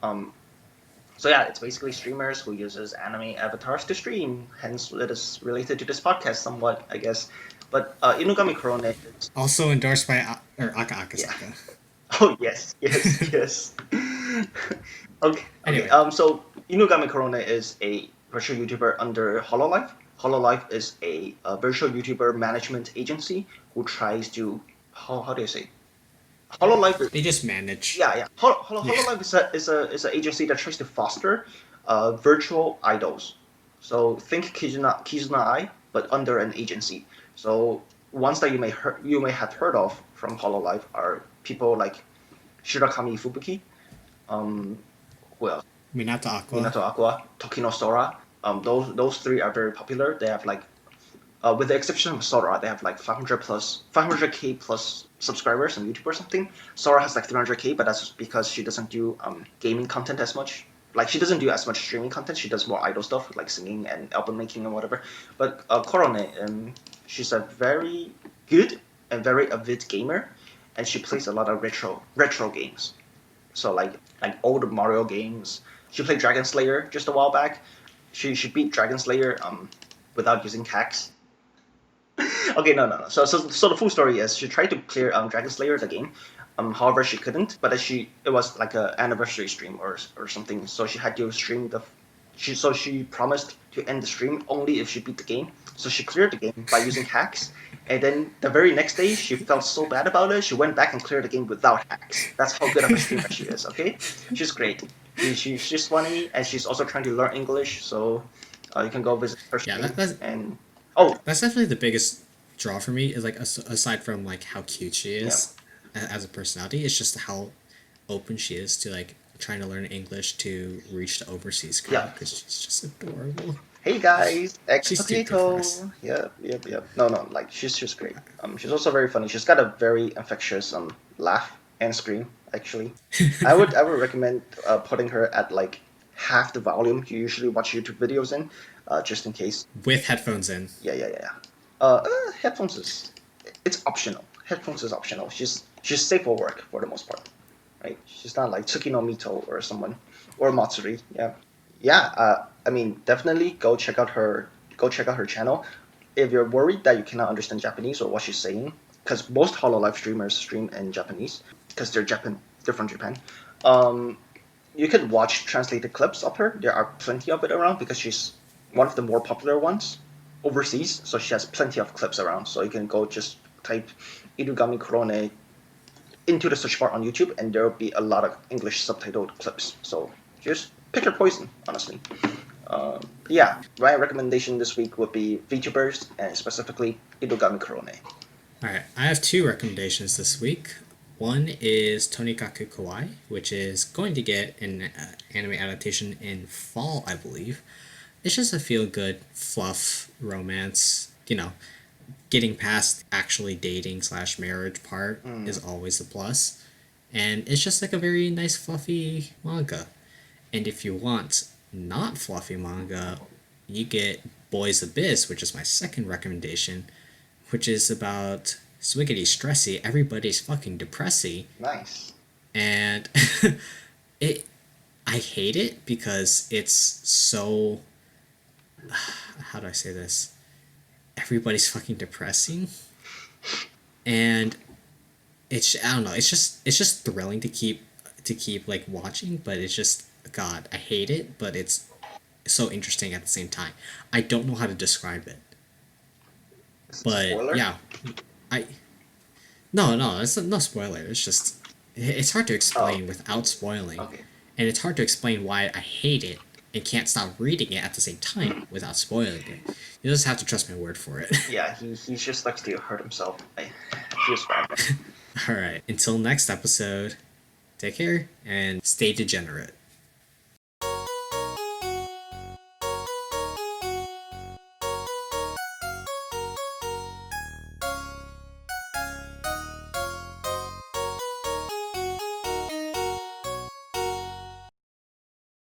So yeah, it's basically streamers who uses anime avatars to stream. Hence, it is related to this podcast somewhat, I guess. But Inugami Korone is also endorsed by Aka Akasaka. Yeah. Oh yes. Okay. Anyway. So Inugami Korone is a virtual YouTuber under Hololive. Hololive is a virtual YouTuber management agency who tries to how do you say? Hololive. They just manage. Yeah. Hololive is an agency that tries to foster virtual idols. So think Kizuna Ai, but under an agency. So ones that you may have heard of from Hololive are people like Shirakami Fubuki. Who else? Minato Aqua, Tokino Sora. Those three are very popular. They have like, with the exception of Sora, they have like 500k plus subscribers on YouTube or something. Sora has like 300k, but that's because she doesn't do gaming content as much. Like she doesn't do as much streaming content. She does more idol stuff like singing and album making and whatever. But Korone, she's a very good and very avid gamer, and she plays a lot of retro games. So like old Mario games. She played Dragon Slayer just a while back. She beat Dragon Slayer without using hacks. Okay, no. So the full story is she tried to clear Dragon Slayer the game. However, she couldn't. But it was like an anniversary stream or something. So she had to stream she promised to end the stream only if she beat the game. So she cleared the game by using hacks. And then the very next day, she felt so bad about it, she went back and cleared the game without hacks. That's how good of a streamer she is, okay? She's great. She's funny, and she's also trying to learn English, so you can go visit her stream. That's definitely the biggest draw for me, is like, aside from like how cute she is as a personality, it's just how open she is to like trying to learn English to reach the overseas crowd, because she's just adorable. Hey guys, She's potato. Yep. No, like she's great. She's also very funny. She's got a very infectious laugh and scream. Actually, I would recommend putting her at like half the volume you usually watch YouTube videos in, just in case. With headphones in. Yeah. Headphones it's optional. Headphones is optional. She's safe for work for the most part, right? She's not like Tsukino Mito or someone, or Matsuri. Yeah. I mean, definitely go check out her channel. If you're worried that you cannot understand Japanese or what she's saying, because most Hololive streamers stream in Japanese because they're from Japan. You can watch translated clips of her. There are plenty of it around because she's one of the more popular ones overseas. So she has plenty of clips around. So you can go just type Irugami Kurone into the search bar on YouTube, and there will be a lot of English subtitled clips. So just pick your poison, honestly. Yeah, my recommendation this week would be VTubers, and specifically Irugami Kurone. Alright, I have 2 recommendations this week. One is Tonikaku Kawaii, which is going to get an anime adaptation in fall, I believe. It's just a feel-good fluff romance. You know, getting past actually dating / marriage part is always a plus. And it's just like a very nice fluffy manga. And if you want not fluffy manga, you get Boys Abyss, which is my second recommendation, which is about Swiggity Stressy, everybody's fucking depressy. Nice. And I hate it because it's so, how do I say this? Everybody's fucking depressing. And I don't know, it's just thrilling to keep like watching, but it's just, God, I hate it, but it's so interesting at the same time. I don't know how to describe it. But spoiler? Yeah, no, it's no spoiler. It's just it's hard to explain without spoiling, Okay. and it's hard to explain why I hate it and can't stop reading it at the same time without spoiling it. You just have to trust my word for it. Yeah, he just likes to hurt himself. Feels bad. All right, until next episode, take care and stay degenerate.